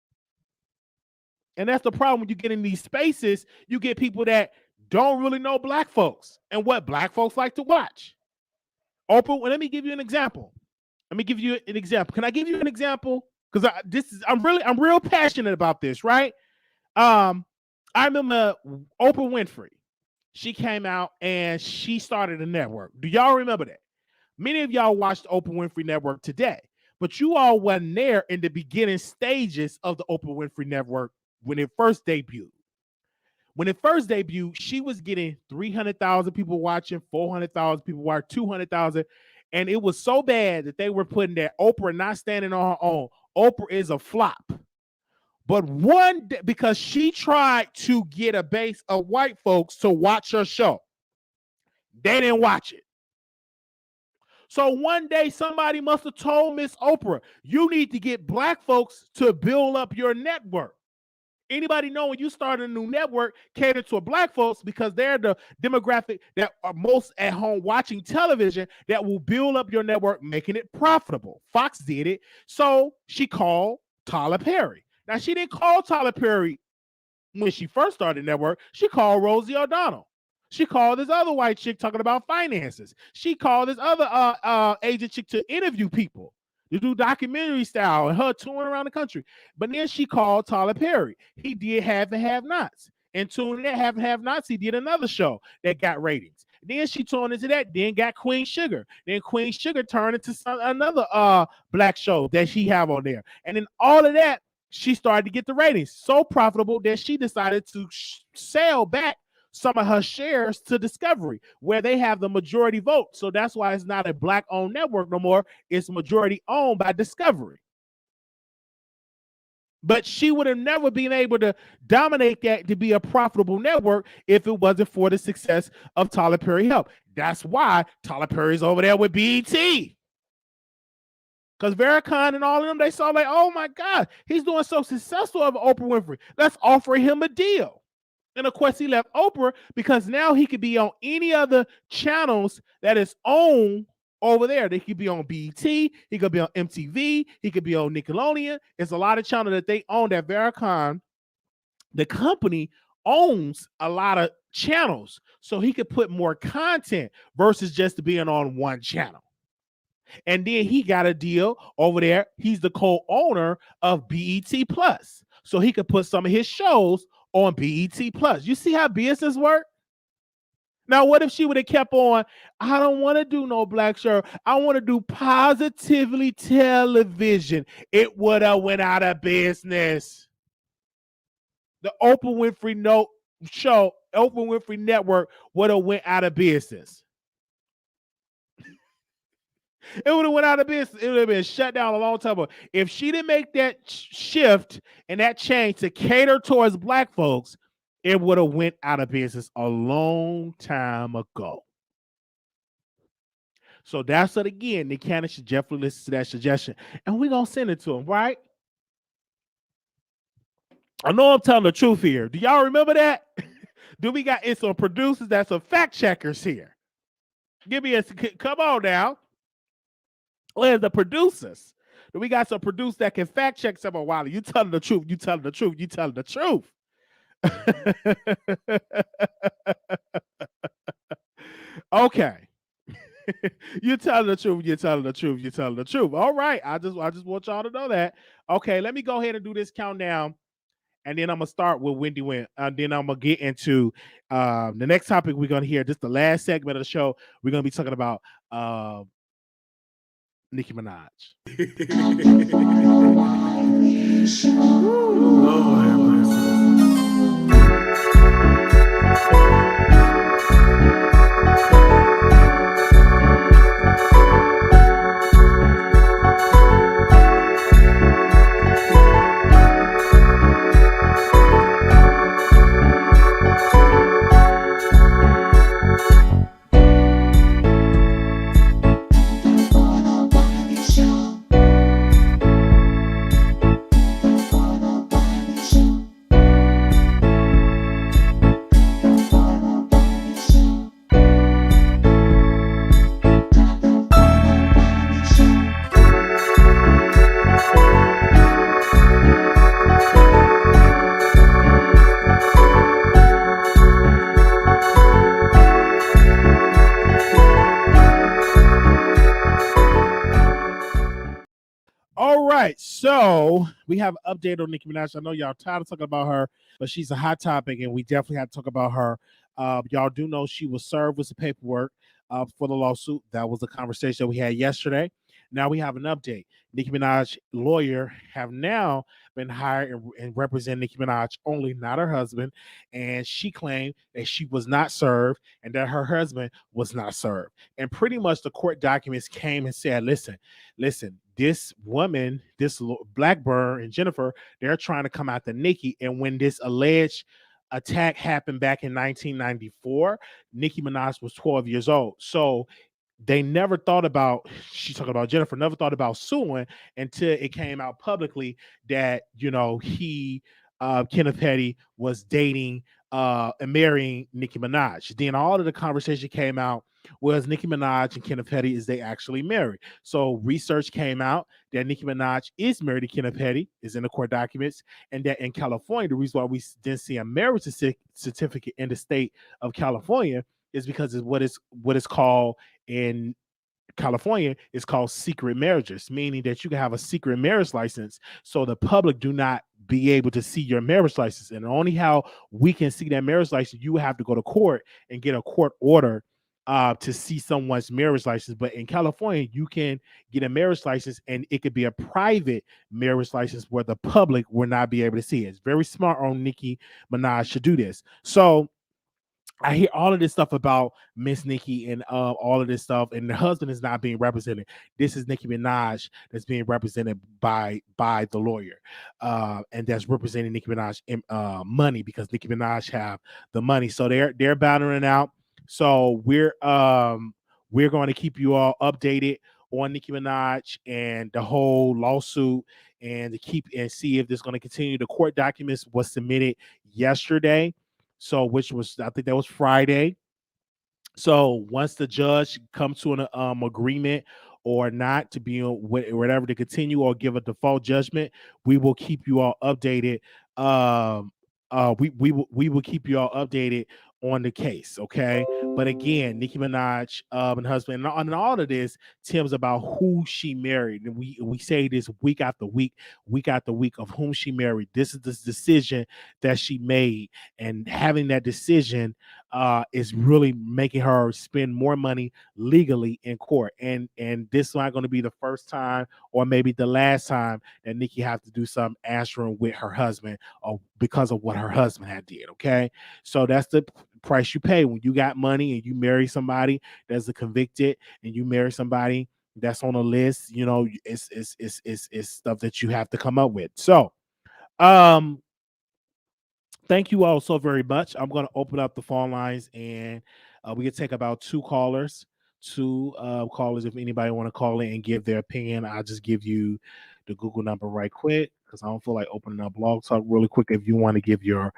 And that's the problem when you get in these spaces, you get people that don't really know Black folks and what Black folks like to watch. Oprah, let me give you an example. Can I give you an example? Because I'm real passionate about this, right? I remember Oprah Winfrey. She came out and she started a network. Do y'all remember that? Many of y'all watched the Oprah Winfrey Network today, but you all wasn't there in the beginning stages of the Oprah Winfrey Network when it first debuted. When it first debuted, she was getting 300,000 people watching, 400,000 people watching, 200,000. And it was so bad that they were putting that Oprah not standing on her own. Oprah is a flop. But one day, because she tried to get a base of white folks to watch her show, they didn't watch it. So one day somebody must have told Miss Oprah, you need to get Black folks to build up your network. Anybody know when you start a new network catered to black folks because they're the demographic that are most at home watching television that will build up your network, making it profitable. Fox did it. So she called Tyler Perry. Now, she didn't call Tyler Perry when she first started the network. She called Rosie O'Donnell. She called this other white chick talking about finances. She called this other Asian chick to interview people, to do documentary style, and her touring around the country. But then she called Tyler Perry. He did Have and Have Nots. And tuning in Have and Have Nots, he did another show that got ratings. Then she tuned into that, then got Queen Sugar. Then Queen Sugar turned into another black show that she have on there. And then all of that, she started to get the ratings so profitable that she decided to sell back some of her shares to Discovery, where they have the majority vote. So that's why it's not a black-owned network no more. It's majority owned by Discovery. But she would have never been able to dominate that to be a profitable network if it wasn't for the success of Tyler Perry help. That's why Tyler Perry's over there with BET. Because Veracon and all of them, they saw like, oh my God, he's doing so successful of Oprah Winfrey. Let's offer him a deal. And of course, he left Oprah because now he could be on any other channels that is owned over there. They could be on BET, he could be on MTV, he could be on Nickelodeon. It's a lot of channels that they own that Veracon, the company, owns a lot of channels. So he could put more content versus just being on one channel. And then he got a deal over there. He's the co-owner of BET Plus. So he could put some of his shows on BET Plus. You see how business work? Now, what if she would have kept on, I don't want to do no black show. I want to do positively television. It would have went out of business. The Oprah Winfrey show, Oprah Winfrey Network would have went out of business. It would have went out of business. It would have been shut down a long time ago. If she didn't make that shift and that change to cater towards black folks, it would have went out of business a long time ago. So that's it again. Nick Cannon should definitely listen to that suggestion. And we're going to send it to him, right? I know I'm telling the truth here. Do y'all remember that? Do we got some producers that's some fact checkers here? Give me come on now. Where's the producers? We got some producers that can fact check some of Wiley. You telling the truth. You telling the truth. You telling the truth. Okay. You telling the truth. You telling the truth. You telling the truth. All right. I just want y'all to know that. Okay. Let me go ahead and do this countdown. And then I'm going to start with Wendy Wynn. And then I'm going to get into the next topic we're going to hear. This is the last segment of the show. We're going to be talking about Nicki Minaj. All right, so we have an update on Nicki Minaj. I know y'all tired of talking about her, but she's a hot topic, and we definitely have to talk about her. Y'all do know she was served with some paperwork for the lawsuit. That was the conversation we had yesterday. Now we have an update. Nicki Minaj lawyer have now been hired and represent Nicki Minaj only, not her husband. And she claimed that she was not served and that her husband was not served. And pretty much the court documents came and said, listen, this woman, this Blackburn and Jennifer, they're trying to come after Nicki. And when this alleged attack happened back in 1994, Nicki Minaj was 12 years old. So they never thought about, she's talking about Jennifer, never thought about suing until it came out publicly that, he Kenneth Petty was dating and marrying Nicki Minaj. Then all of the conversation came out was Nicki Minaj and Kenneth Petty, is they actually married? So research came out that Nicki Minaj is married to Kenneth Petty, is in the court documents, and that in California, the reason why we didn't see a marriage certificate in the state of California is because it's what is called in California is called secret marriages, meaning that you can have a secret marriage license so the public do not be able to see your marriage license. And only how we can see that marriage license, you have to go to court and get a court order to see someone's marriage license. But in California, you can get a marriage license and it could be a private marriage license where the public will not be able to see it. It's very smart on Nicki Minaj to do this. So I hear all of this stuff about Miss Nicki and all of this stuff, and the husband is not being represented. This is Nicki Minaj that's being represented by the lawyer, and that's representing Nicki Minaj money because Nicki Minaj have the money. So they're battling out. So we're going to keep you all updated on Nicki Minaj and the whole lawsuit, and to keep and see if this is going to continue. The court documents was submitted yesterday. So, which was, I think that was Friday. So once the judge comes to an agreement or not to be on whatever to continue or give a default judgment, we will keep you all updated. We will keep you all updated on the case, okay? But again, Nicki Minaj and husband and all of this, Tim's about who she married, and we say this week after week of whom she married. This is the decision that she made, and having that decision is really making her spend more money legally in court. And this is not going to be the first time or maybe the last time that Nicki have to do some answering with her husband or because of what her husband had did. Okay. So that's the price you pay when you got money and you marry somebody that's a convicted, and you marry somebody that's on a list. You know, it's stuff that you have to come up with. So thank you all so very much. I'm going to open up the phone lines, and we can take about two callers. If anybody want to call in and give their opinion. I'll just give you the Google number right quick because I don't feel like opening up Blog Talk really quick. If you want to give your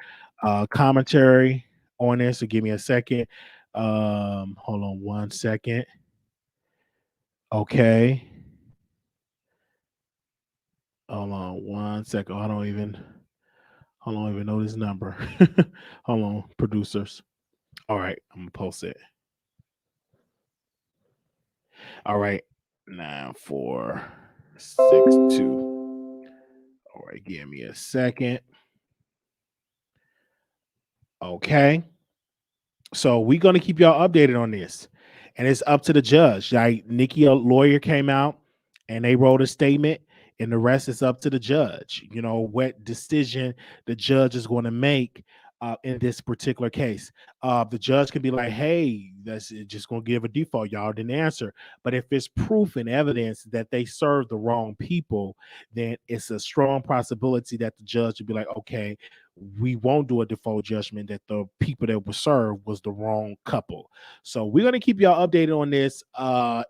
commentary on this, so give me a second. Hold on one second. Okay. Hold on one second. I don't even know this number. Hold on, producers. All right, I'm gonna post it. All right, 9462. All right, give me a second. Okay, so we're gonna keep y'all updated on this, and it's up to the judge. Like Nicki, a lawyer, came out and they wrote a statement, and the rest is up to the judge. You know what decision the judge is going to make in this particular case. The judge can be like, "Hey, that's just going to give a default. Y'all didn't answer." But if it's proof and evidence that they served the wrong people, then it's a strong possibility that the judge would be like, "Okay, we won't do a default judgment that the people that were served was the wrong couple." So we're gonna keep y'all updated on this.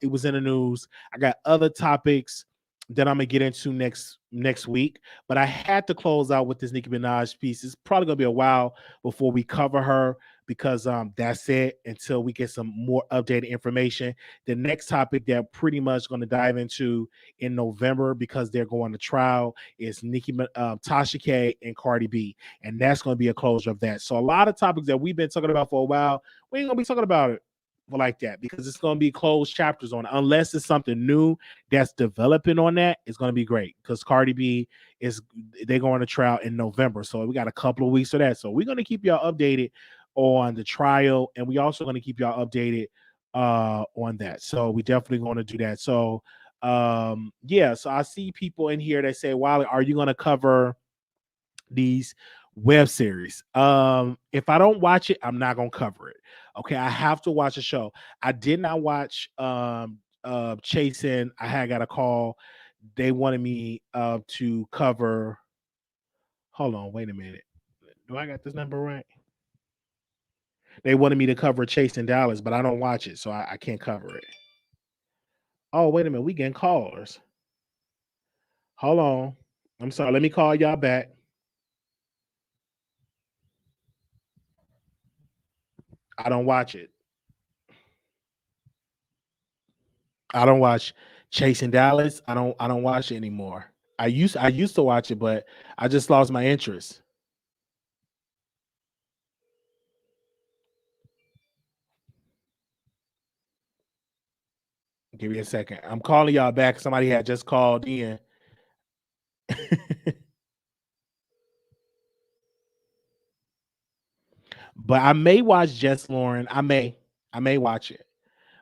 It was in the news. I got other topics that I'm gonna get into next week, but I had to close out with this Nicki Minaj piece. It's probably gonna be a while before we cover her because that's it until we get some more updated information. The next topic that pretty much going to dive into in November because they're going to trial is Tasha K and Cardi B, and that's going to be a closure of that. So a lot of topics that we've been talking about for a while, we ain't gonna be talking about it like that because it's going to be closed chapters on it. Unless it's something new that's developing on that, it's going to be great because Cardi B is they're going to trial in November, so we got a couple of weeks for that. So we're going to keep y'all updated on the trial, and we also going to keep y'all updated on that. So we definitely going to do that. So yeah, so I see people in here that say, Wiley, are you going to cover these web series? If I don't watch it, I'm not gonna cover it. Okay, I have to watch a show. I did not watch Chasing. I had got a call. They wanted me to cover. Hold on, wait a minute. Do I got this number right? They wanted me to cover Chasing Dallas, but I don't watch it, so I can't cover it. Oh, wait a minute, we getting callers. Hold on. I'm sorry. Let me call y'all back. I don't watch it. I don't watch Chasing Dallas. I don't watch it anymore. I used to watch it, but I just lost my interest. Give me a second. I'm calling y'all back. Somebody had just called in. But I may watch Jess Lauren. I may watch it.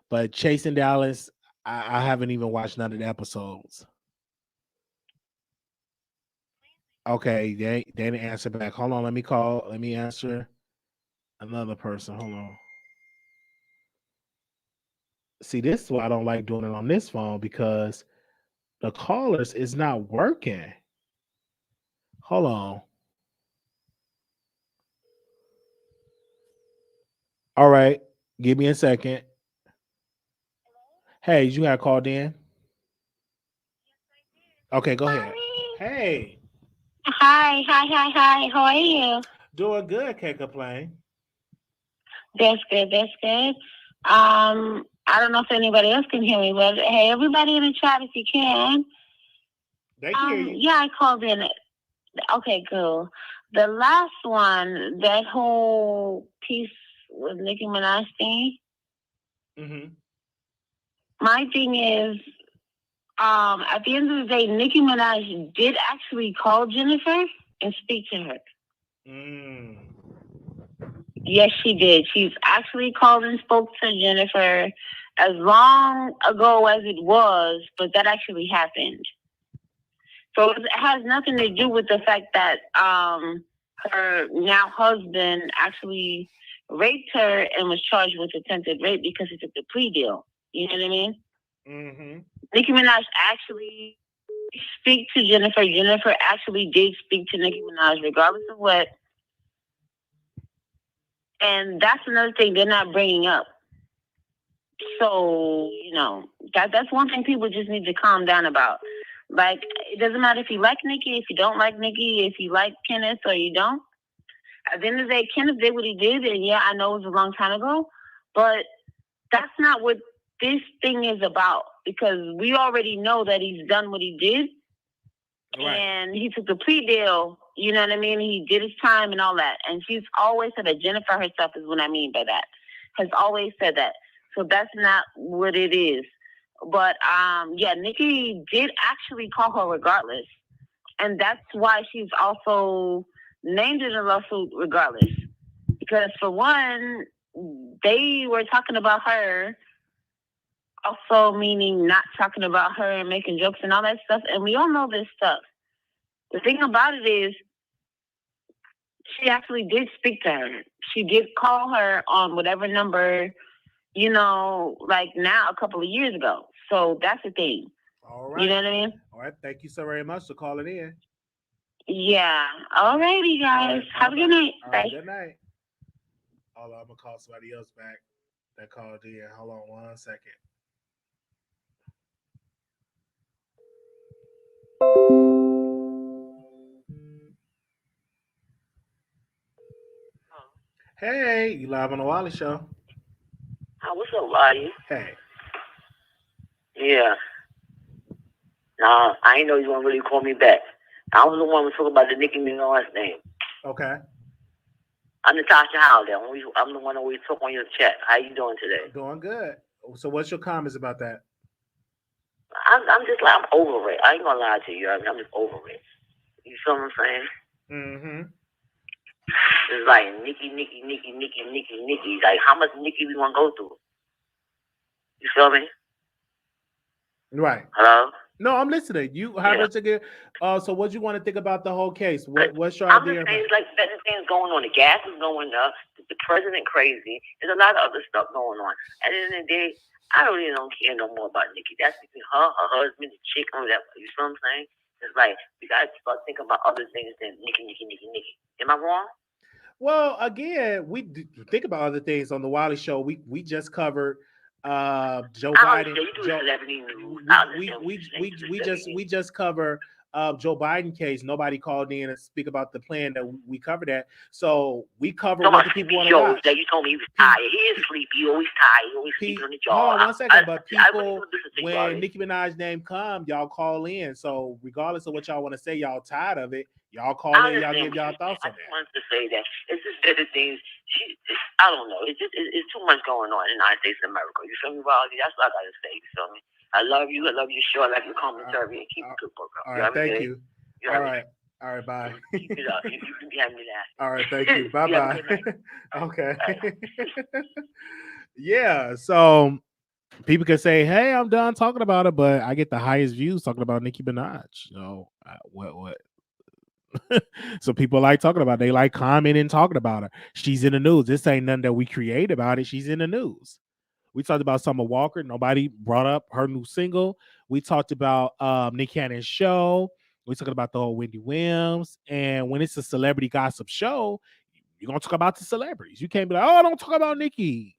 But Chasing Dallas, I haven't even watched none of the episodes. Okay, they didn't answer back. Hold on, let me call. Let me answer another person. Hold on. See, this is why I don't like doing it on this phone because the callers is not working. Hold on. All right, give me a second. Hey, you got called in? Okay, go ahead. Hey, Hi. How are you? doing good. Can't complain. That's good. That's good. I don't know if anybody else can hear me, but hey, everybody in the chat, if you can. They can hear you. Yeah, I called in. Okay, cool. The last one, that whole piece with Nicki Minaj thing. Mm-hmm. My thing is, at the end of the day, Nicki Minaj did actually call Jennifer and speak to her. Mm. Yes, she did. She's actually called and spoke to Jennifer as long ago as it was, but that actually happened. So it has nothing to do with the fact that her now husband actually raped her and was charged with attempted rape because he took the plea deal. You know what I mean? Mm-hmm. Nicki Minaj actually speak to Jennifer. Jennifer actually did speak to Nicki Minaj, regardless of what. And that's another thing they're not bringing up. So, that's one thing people just need to calm down about. Like, it doesn't matter if you like Nicki, if you don't like Nicki, if you like Kenneth or you don't. At the end of the day, Kenneth did what he did, and yeah, I know it was a long time ago, but that's not what this thing is about, because we already know that he's done what he did, right, and he took the plea deal, you know what I mean? He did his time and all that, and she's always said that. Jennifer herself is what I mean by that. Has always said that. So that's not what it is. But yeah, Nicki did actually call her regardless. And that's why she's also named in a lawsuit regardless. Because for one, they were talking about her, also meaning not talking about her and making jokes and all that stuff. And we all know this stuff. The thing about it is, she actually did speak to her. She did call her on whatever number, like now a couple of years ago. So that's the thing. All right. You know what I mean? All right. Thank you so very much for calling in. Yeah. All righty, guys. Have a good night. All Bye. right, good night. Hold on, I'm gonna call somebody else back that called in. Hold on 1 second. Hey, you live on the Wiley Show. What's up, Wiley? Hey. Yeah. Nah, I ain't know you want to really call me back. I was the one who was talking about the Nicki Minaj name. Okay. I'm Natasha Howell. I'm the one who always talk on your chat. How you doing today? Doing good. So what's your comments about that? I'm just like, I'm over it. I ain't gonna lie to you. I'm just over it. You feel what I'm saying? Mm-hmm. It's like Nicki. Like, how much Nicki we want to go through? You feel me? Right. Hello? No, I'm listening. You how much again? So what do you want to think about the whole case? What's your I'm idea? I'm just saying, it's like certain things going on. The gas is going up. The president crazy. There's a lot of other stuff going on. At the end of the day, I really don't care no more about Nicki. That's between her husband, the chick, or whatever. You feel what I'm saying? It's like, we got to start thinking about other things than Nicki. Am I wrong? Well, again, we think about other things on the Wiley Show. We just covered Joe Biden. You do celebrity news. We just cover Joe Biden case, nobody called in and speak about the plan that we covered that. So we cover So what much the people want to shows watch. that you told me he was tired. He is sleepy. He always tired. He always sleeping on the job. Hold on one second, but I really people, don't listen to you, when Charlie. Nicki Minaj's name come, y'all call in. So regardless of what y'all want to say, y'all tired of it. Y'all call in, y'all give y'all thoughts on that. I just wanted to say that it's just better things. I don't know. It's too much going on in the United States of America. You feel me, Wiley? That's what I gotta say. You feel me? I love you. I love your show. I love your commentary. And keep it good, bro. All right, thank you. All right, bye. Keep it up. You can be having me laugh. All right, thank you. Bye bye. Okay. Yeah. So people can say, "Hey, I'm done talking about it," but I get the highest views talking about Nicki Minaj. So what? So people like talking about it. They like commenting, talking about her. She's in the news. This ain't nothing that we create about it. She's in the news. We talked about Summer Walker. Nobody brought up her new single. We talked about Nick Cannon's show. We talked about the whole Wendy Williams. And when it's a celebrity gossip show, you're gonna talk about the celebrities. You can't be like, "Oh, don't talk about Nicki.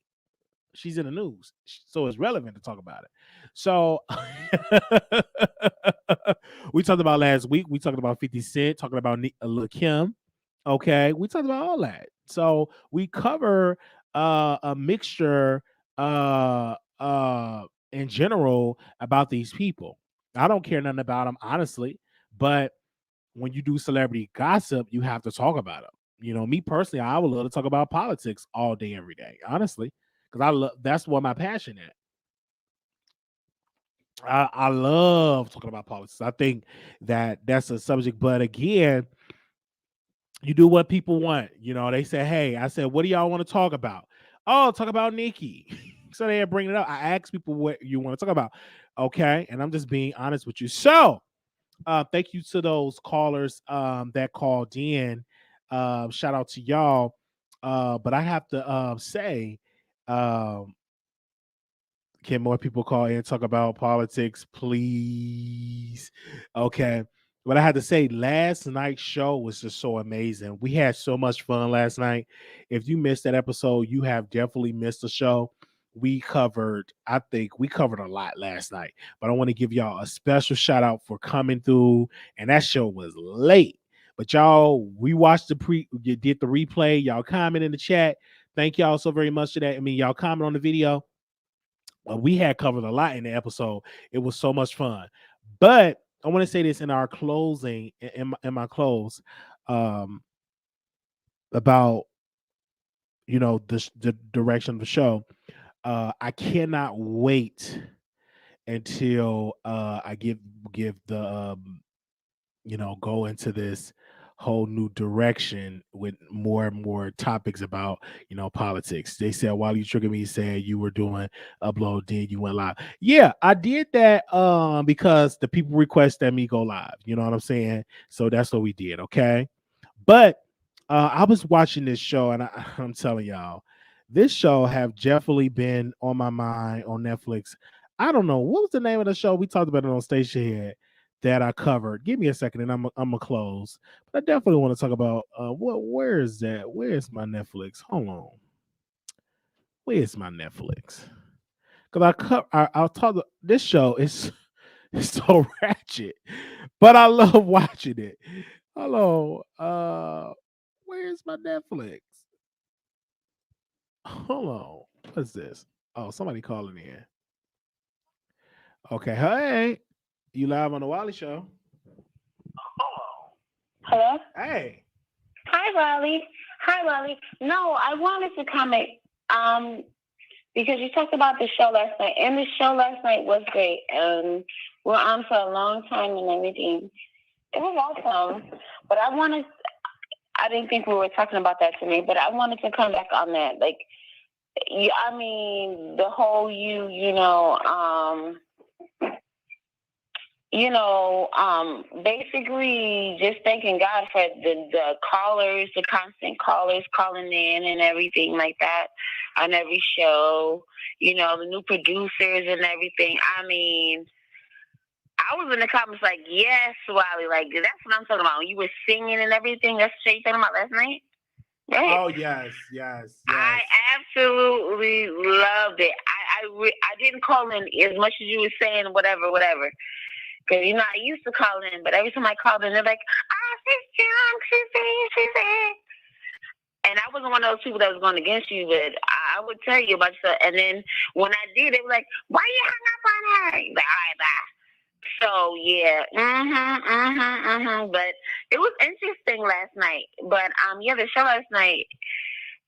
She's in the news." So it's relevant to talk about it. So we talked about last week. We talked about 50 Cent, talking about Lil Kim. Okay, we talked about all that. So we cover a mixture in general about these people. I don't care nothing about them, honestly, but when you do celebrity gossip, you have to talk about them. You know, me personally, I would love to talk about politics all day, every day, honestly, because I love that's what my passion is. I love talking about politics. I think that that's a subject, but again, you do what people want. You know, they say, "Hey," I said, "What do y'all want to talk about?" "Oh, talk about Nicki." So they bring it up. I ask people what you want to talk about. Okay, and I'm just being honest with you. So, thank you to those callers that called in. Shout out to y'all. But I have to say, um, can more people call in and talk about politics, please? Okay. But I had to say, last night's show was just so amazing. We had so much fun last night. If you missed that episode, you have definitely missed the show. I think we covered a lot last night. But I want to give y'all a special shout out for coming through. And that show was late. But y'all, we watched you did the replay. Y'all comment in the chat. Thank y'all so very much for that. I mean, y'all comment on the video. We had covered a lot in the episode. It was so much fun. But I want to say this in our closing, in my close, about the direction of the show. I cannot wait until I give the go into this whole new direction with more and more topics about politics. They said, while you triggered me, saying you were doing upload, then you went live. Yeah, I did that because the people requested me go live. You know what I'm saying? So that's what we did. Okay, but I was watching this show, and I'm telling y'all, this show have definitely been on my mind on Netflix. I don't know what was the name of the show. We talked about it on Station Head that I covered. Give me a second, and I'm gonna close. But I definitely want to talk about where is that? Where's my Netflix? Hold on. Where's my Netflix? Because I'll talk. This show is it's so ratchet, but I love watching it. Hello, where's my Netflix? Hold on. What's this? Oh, somebody calling in. Okay, hey, you live on the Wiley Show. Hello? Hey. Hi, Wiley. No, I wanted to comment because you talked about the show last night, and the show last night was great, and we're on for a long time and everything. It was awesome, but I didn't think we were talking about that today, but I wanted to come back on that. Like, I mean, the whole basically just thanking God for the callers, the constant callers calling in and everything like that on every show, the new producers and everything. I mean, I was in the comments like, yes, Wiley, like, that's what I'm talking about. When you were singing and everything, that's what you talking about last night? Right. Oh, yes. I absolutely loved it. I didn't call in as much as you were saying, whatever. Because, I used to call in, but every time I called in, they're like, she's drunk, she's in. And I wasn't one of those people that was going against you, but I would tell you about stuff. And then when I did, they were like, why you hung up on her? Like, all right, bye. So, yeah. But it was interesting last night. But, the show last night,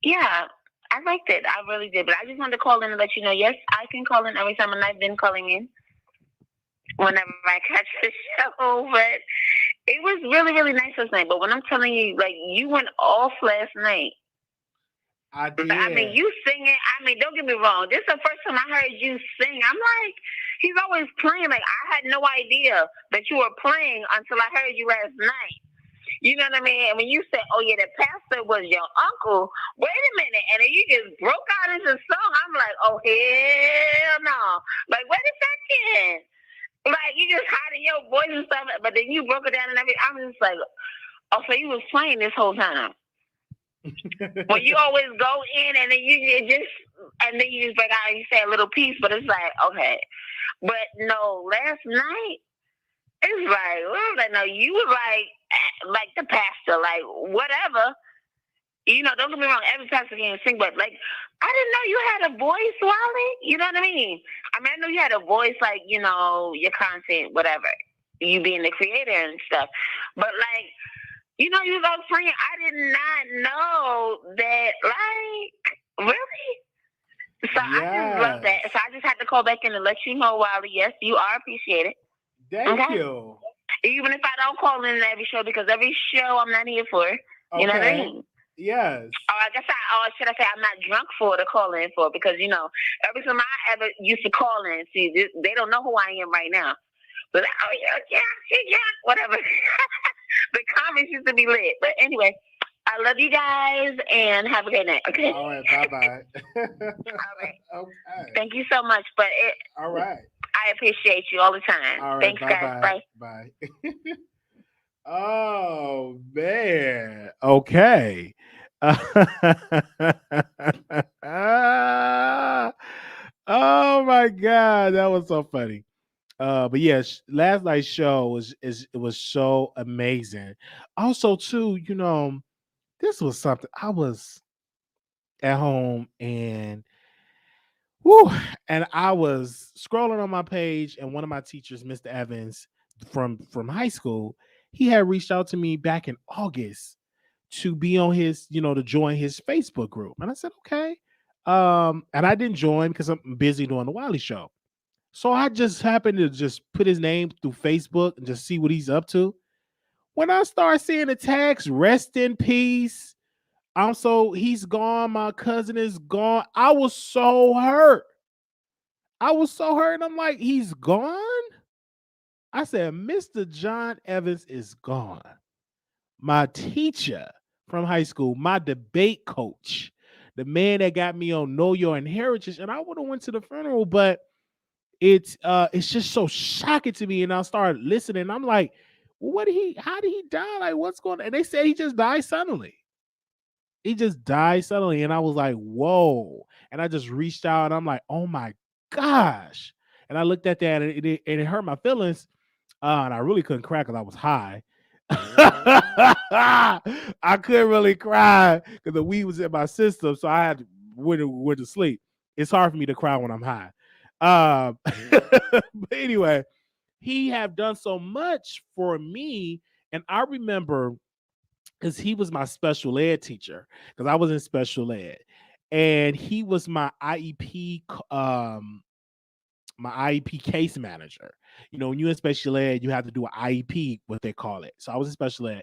yeah, I liked it. I really did. But I just wanted to call in and let you know, yes, I can call in every time, and I've been calling in whenever I catch the show. But it was really, really nice last night. But when I'm telling you, like, you went off last night. I did. I mean, you singing. I mean, don't get me wrong. This is the first time I heard you sing. I'm like, he's always playing. Like, I had no idea that you were playing until I heard you last night. You know what I mean? And when you said, oh, yeah, the pastor was your uncle, wait a minute. And then you just broke out into song. I'm like, oh, hell no. Like, wait a second. Like, you just hiding your voice and stuff, but then you broke it down and everything. I'm just like, oh, so you was playing this whole time. When you always go in and then you just break out and you say a little piece, but it's like, okay. But no, last night, it's like, no, you were like the pastor, like whatever. Don't get me wrong, every pastor can sing, but like, I didn't know you had a voice, Wiley. You know what I mean? I mean, I know you had a voice, like, your content, whatever, you being the creator and stuff. But like, you was all playing. I did not know that, like, really? So yes. I just love that. So I just had to call back in and let you know, Wiley, yes, you are appreciated. Thank you. Even if I don't call in every show, because every show I'm not here for. You know what I mean? Yes. I guess should I say I'm not drunk for to call in for, because, every time I ever used to call in, see, they don't know who I am right now. But, yeah, whatever. The comments used to be lit. But anyway, I love you guys and have a great night. Okay. All right. Bye-bye. All right. Okay. Thank you so much. But all right. I appreciate you all the time. All right. Thanks, guys. Bye. Oh, man. Okay. Oh my God. That was so funny. But yes, last night's show was so amazing. Also, too, this was something. I was at home and I was scrolling on my page, and one of my teachers, Mr. Evans from high school, he had reached out to me back in August to be on his, to join his Facebook group. And I said, okay. And I didn't join because I'm busy doing the Wiley Show. So I just happened to just put his name through Facebook and just see what he's up to. When I start seeing the tags, rest in peace. He's gone. My cousin is gone. I was so hurt. I'm like, he's gone? I said, Mr. John Evans is gone. My teacher from high school, my debate coach, the man that got me on Know Your Inheritance. And I would have went to the funeral, but it's just so shocking to me. And I started listening. I'm like, well, how did he die? Like, what's going on? And they said he just died suddenly. And I was like, whoa. And I just reached out and I'm like, oh my gosh. And I looked at that and it hurt my feelings. And I really couldn't cry because I was high. I couldn't really cry because the weed was in my system. So I had went to sleep. It's hard for me to cry when I'm high. But anyway, he have done so much for me. And I remember because he was my special ed teacher, because I was in special ed, and he was my IEP case manager. When you're in special ed, you have to do an IEP, what they call it. So I was in special ed.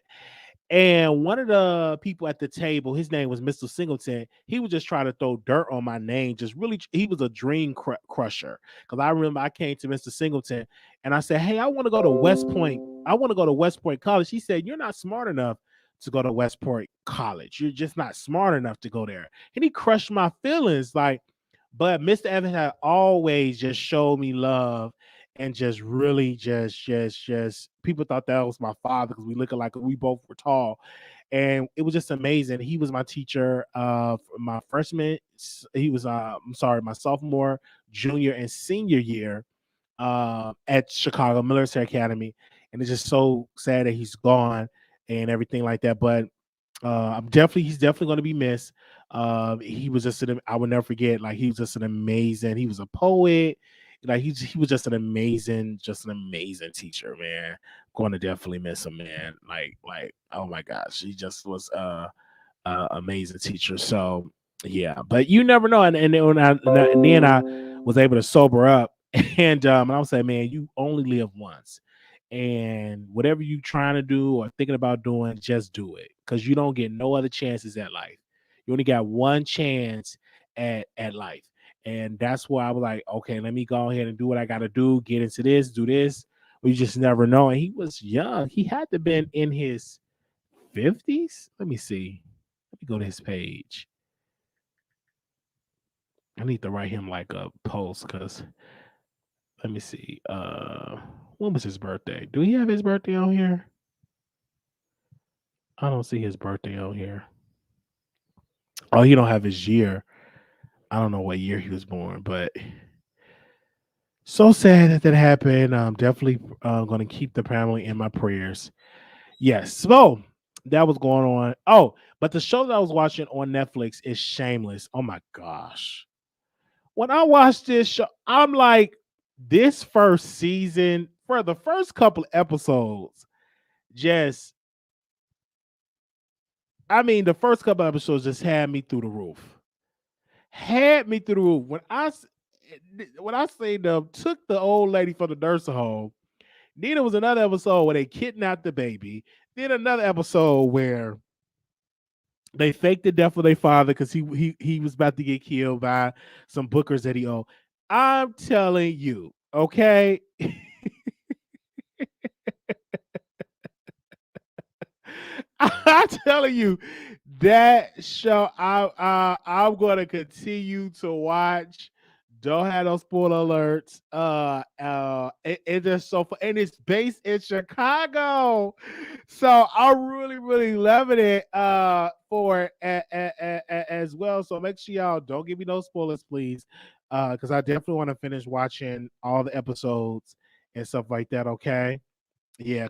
And one of the people at the table, his name was Mr. Singleton. He was just trying to throw dirt on my name. Just really, he was a dream crusher. Because I remember I came to Mr. Singleton and I said, hey, I want to go to West Point. I want to go to West Point College. He said, you're not smart enough to go to West Point College. You're just not smart enough to go there. And he crushed my feelings. But Mr. Evans had always just showed me love. And just really just people thought that was my father because we looked like we both were tall. And it was just amazing. He was my teacher my freshman. He was my sophomore, junior, and senior year at Chicago Military Academy, and it's just so sad that he's gone and everything like that. But he's definitely going to be missed. He was just I will never forget. Like he was just an amazing. He was a poet. Like he was just an amazing teacher, man. Going to definitely miss him, man. Like oh my gosh, he just was amazing teacher. So yeah, but you never know. And then then I was able to sober up, and I was like, man, you only live once, and whatever you trying to do or thinking about doing, just do it, because you don't get no other chances at life. You only got one chance at life, and that's why I was like, okay, let me go ahead and do what I got to do, get into this, do this. We just never know. And he was young. He had to been in his 50s. Let me see. Let me go to his page. I need to write him like a post, because let me see. When was his birthday? Do he have his birthday on here? I don't see his birthday on here. Oh, he don't have his year. I don't know what year he was born, but so sad that happened. I'm definitely going to keep the family in my prayers. Yes. So that was going on. Oh, but the show that I was watching on Netflix is Shameless. Oh my gosh. When I watched this show, I'm like, this first season, for the first couple episodes, just, I mean, the first couple episodes just had me through the roof. Had me through the roof. When I say them took the old lady from the nursing home, then there was another episode where they kidnapped the baby. Then another episode where they faked the death of their father because he was about to get killed by some bookers that he owed. I'm telling you, okay. I'm telling you, that show I'm going to continue to watch. Don't have no spoiler alerts. It's just so fun, and it's based in Chicago, so I'm really loving it for as well. So make sure y'all don't give me no spoilers, please, because I definitely want to finish watching all the episodes and stuff like that. Okay. Yeah,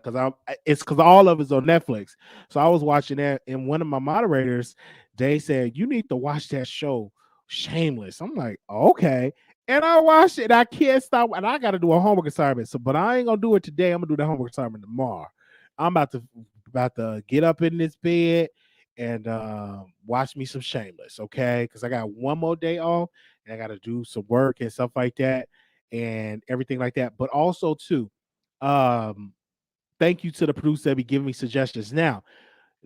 it's because all of it's on Netflix. So I was watching that, and one of my moderators, they said, you need to watch that show, Shameless. I'm like, okay. And I watched it. I can't stop, and I gotta do a homework assignment. So, but I ain't gonna do it today. I'm gonna do the homework assignment tomorrow. I'm about to get up in this bed and watch me some Shameless, okay? Because I got one more day off and I gotta do some work and stuff like that and everything like that. But also too, um thank you to the producer that be giving me suggestions. Now,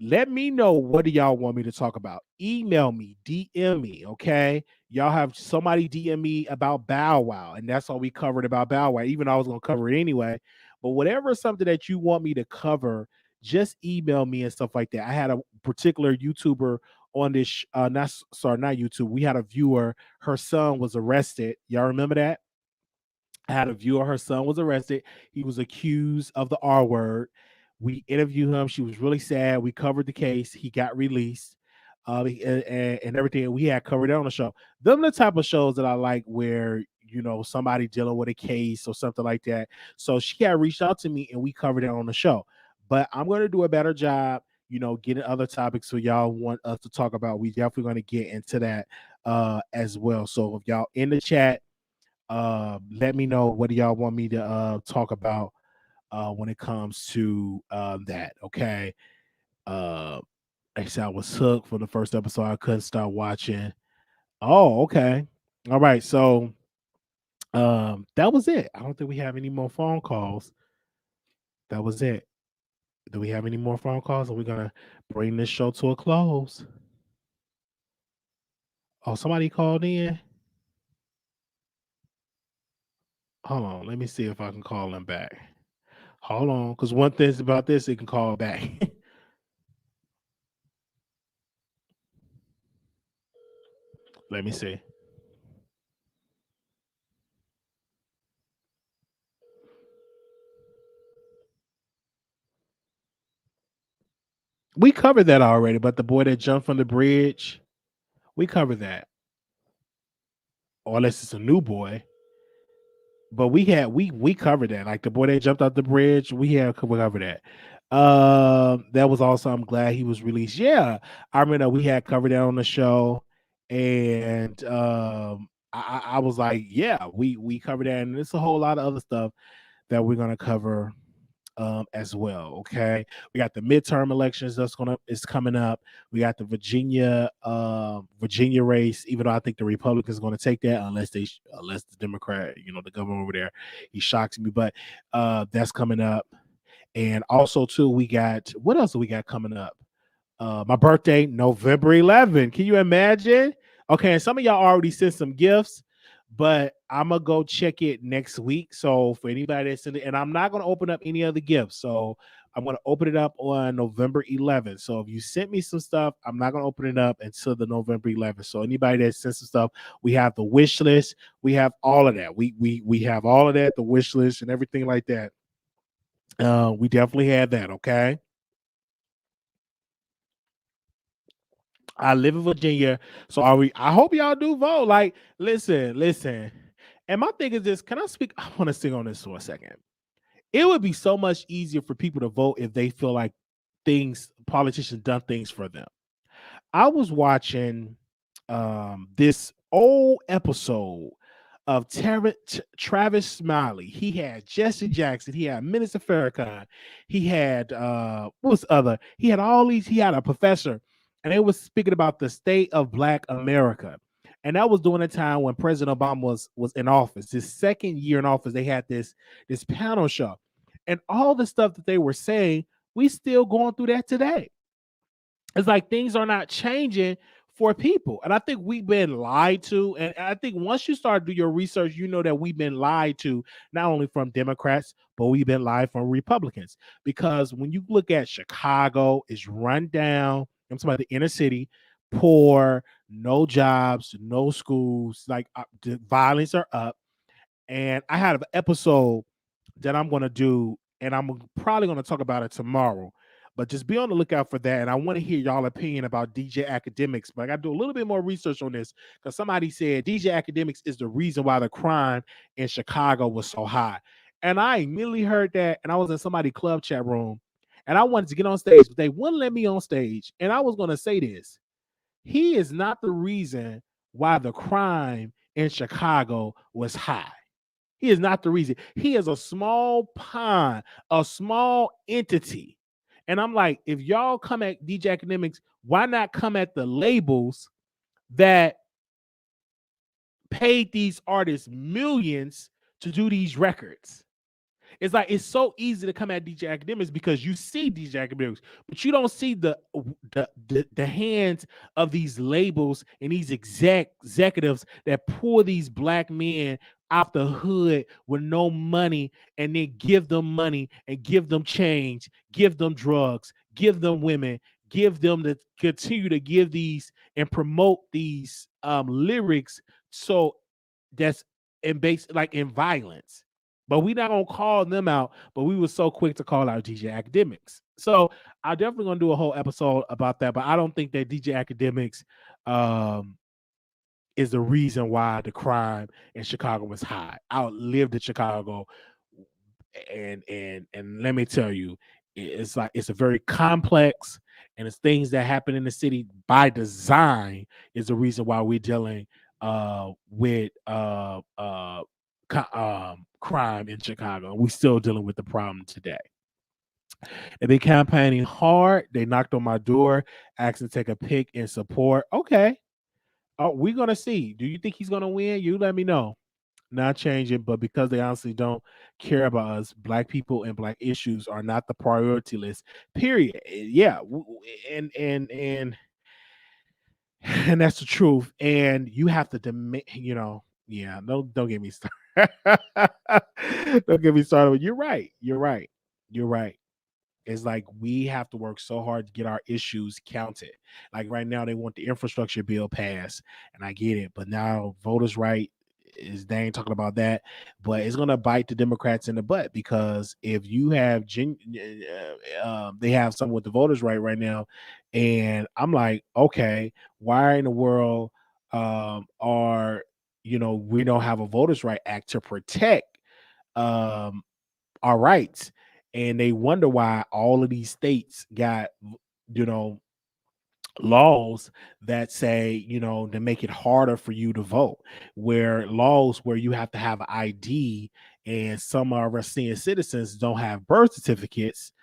let me know, what do y'all want me to talk about? Email me, DM me, okay? Y'all have somebody DM me about Bow Wow, and that's all we covered about Bow Wow, even though I was going to cover it anyway. But whatever is something that you want me to cover, just email me and stuff like that. I had a particular YouTuber on this, not YouTube. We had a viewer, her son was arrested. Y'all remember that? Had a viewer, her son was arrested. He was accused of the R word. We interviewed him. She was really sad. We covered the case. He got released, and everything. We had covered it on the show. Them the type of shows that I like, where somebody dealing with a case or something like that. So she had reached out to me, and we covered it on the show. But I'm going to do a better job, getting other topics so y'all want us to talk about. We definitely going to get into that as well. So if y'all in the chat, let me know, what do y'all want me to talk about when it comes to that. Okay. Actually, I was hooked for the first episode. I couldn't stop watching. Oh, okay. All right. So that was it. I don't think we have any more phone calls. That was it. Do we have any more phone calls? Are we gonna bring this show to a close? Oh, somebody called in. Hold on. Let me see if I can call them back. Hold on, because one thing about this, it can call back. Let me see. We covered that already, but the boy that jumped from the bridge, we covered that. Or unless it's a new boy. but we covered that. Like the boy that jumped out the bridge, we covered that. That was also. I'm glad he was released. Yeah, I remember we had covered that on the show, and I was like, yeah, we covered that, and there's a whole lot of other stuff that we're gonna cover as well. Okay, we got the midterm elections is coming up. We got the Virginia race. Even though I think the Republicans are going to take that, unless the Democrat, the governor over there, he shocks me. But that's coming up, and also too, we got what else do we got coming up? My birthday, November 11th. Can you imagine? Okay, and some of y'all already sent some gifts, but I'm gonna go check it next week. So for anybody that's in it, and I'm not gonna open up any other gifts. So I'm gonna open it up on November 11th. So if you sent me some stuff, I'm not gonna open it up until the November 11th. So anybody that sent some stuff, we have the wish list, we have all of that. We have all of that, the wish list and everything like that. We definitely had that. Okay. I live in Virginia, so I hope y'all do vote. Like, listen. And my thing is this: can I speak? I want to sing on this for a second. It would be so much easier for people to vote if they feel like politicians done things for them. I was watching this old episode of Travis Smiley. He had Jesse Jackson. He had Minister Farrakhan. He had what was the other? He had all these. He had a professor, and they was speaking about the state of Black America. And that was during a time when President Obama was in office. His second year in office, they had this panel show, and all the stuff that they were saying, we still going through that today. It's like things are not changing for people. And I think we've been lied to. And I think once you start to do your research, you know that we've been lied to, not only from Democrats, but we've been lied from Republicans. Because when you look at Chicago, it's run down. I'm talking about the inner city, poor, no jobs, no schools, like the violence are up. And I had an episode that I'm going to do, and I'm probably going to talk about it tomorrow. But just be on the lookout for that. And I want to hear y'all opinion about DJ Academics. But I got to do a little bit more research on this because somebody said DJ Academics is the reason why the crime in Chicago was so high. And I immediately heard that, and I was in somebody's club chat room, and I wanted to get on stage, but they wouldn't let me on stage. And I was going to say this: he is not the reason why the crime in Chicago was high. He is not the reason. He is a small pond, a small entity. And I'm like, if y'all come at DJ Academics, why not come at the labels that paid these artists millions to do these records? It's like it's so easy to come at DJ Academics because you see DJ Academics, but you don't see the hands of these labels and these executives that pull these black men out the hood with no money and then give them money and give them change, give them drugs, give them women, give them to continue to give these and promote these lyrics. So that's in base like in violence. But we not gonna call them out, but we were so quick to call out DJ Academics. So I'm definitely gonna do a whole episode about that. But I don't think that DJ Academics is the reason why the crime in Chicago was high. I lived in Chicago, and let me tell you, it's like it's a very complex, and it's things that happen in the city by design is the reason why we're dealing with crime in Chicago. We're still dealing with the problem today. They've been campaigning hard. They knocked on my door, asking to take a pic in support. Okay. Oh, we're gonna see. Do you think he's gonna win? You let me know. Not changing, but because they honestly don't care about us, black people and black issues are not the priority list. Period. Yeah, and and that's the truth. And you have to demand, yeah. Don't get me started. Don't get me started. You're right. You're right. You're right. It's like we have to work so hard to get our issues counted. Like right now, they want the infrastructure bill passed, and I get it. But now, voters' right is they ain't talking about that. But it's gonna bite the Democrats in the butt because if you have they have someone with the voters' right now, and I'm like, okay, why in the world are we don't have a voters' right act to protect our rights, and they wonder why all of these states got, you know, laws that say, you know, to make it harder for you to vote, where laws where you have to have an ID, and some of our senior citizens don't have birth certificates,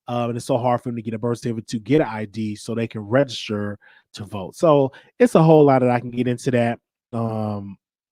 and it's so hard for them to get a birth certificate to get an ID so they can register to vote. So it's a whole lot that I can get into that.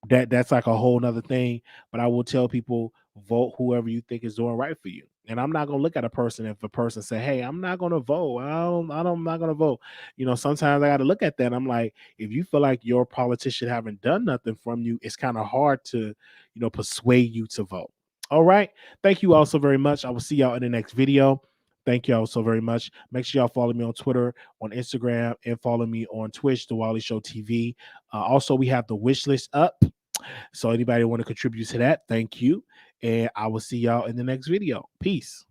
That's like a whole nother thing. But I will tell people, vote whoever you think is doing right for you. And I'm not gonna look at a person if a person say, "Hey, I'm not gonna vote. I'm not gonna vote." You know, sometimes I got to look at that. I'm like, if you feel like your politician haven't done nothing from you, it's kind of hard to, you know, persuade you to vote. All right. Thank you all so very much. I will see y'all in the next video. Thank y'all so very much. Make sure y'all follow me on Twitter, on Instagram, and follow me on Twitch, The Wiley Show TV. Also, we have the wish list up. So anybody want to contribute to that, thank you. And I will see y'all in the next video. Peace.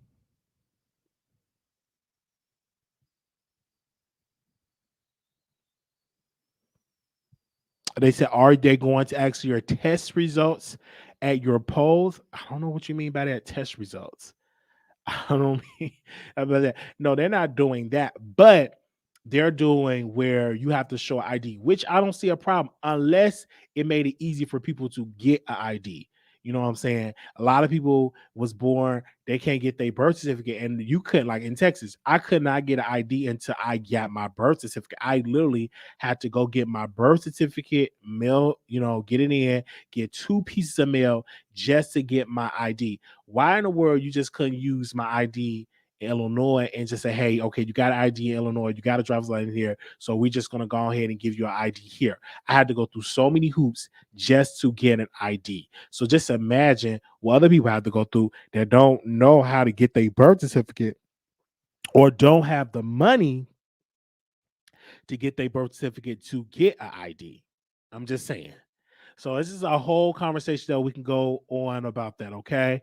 They said, are they going to ask your test results at your polls? I don't know what you mean by that, test results. I don't mean about that. No, they're not doing that, but they're doing where you have to show ID, which I don't see a problem unless it made it easy for people to get an ID. You know what I'm saying? A lot of people was born, they can't get their birth certificate, and you couldn't, like in Texas, I could not get an ID until I got my birth certificate. I literally had to go get my birth certificate, mail, you know, get it in, get 2 pieces of mail just to get my ID. Why in the world you just couldn't use my ID in Illinois and just say, hey, okay, you got an ID in Illinois, you got a driver's license here, so we're just gonna go ahead and give you an ID here. I had to go through so many hoops just to get an ID. So just imagine what other people have to go through that don't know how to get their birth certificate or don't have the money to get their birth certificate to get an ID. I'm just saying. So this is a whole conversation that we can go on about that, okay?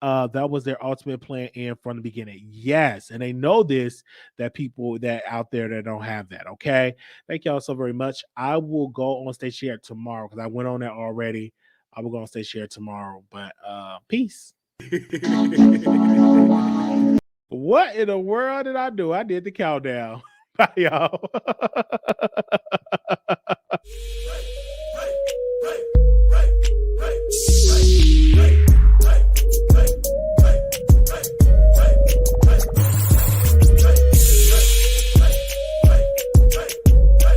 That was their ultimate plan and from the beginning. Yes, and they know this, that people that out there that don't have that, okay? Thank y'all so very much. I will go on stage share tomorrow because I went on that already. I will go on stage share tomorrow, but peace. What in the world did I do? I did the countdown. Bye, y'all.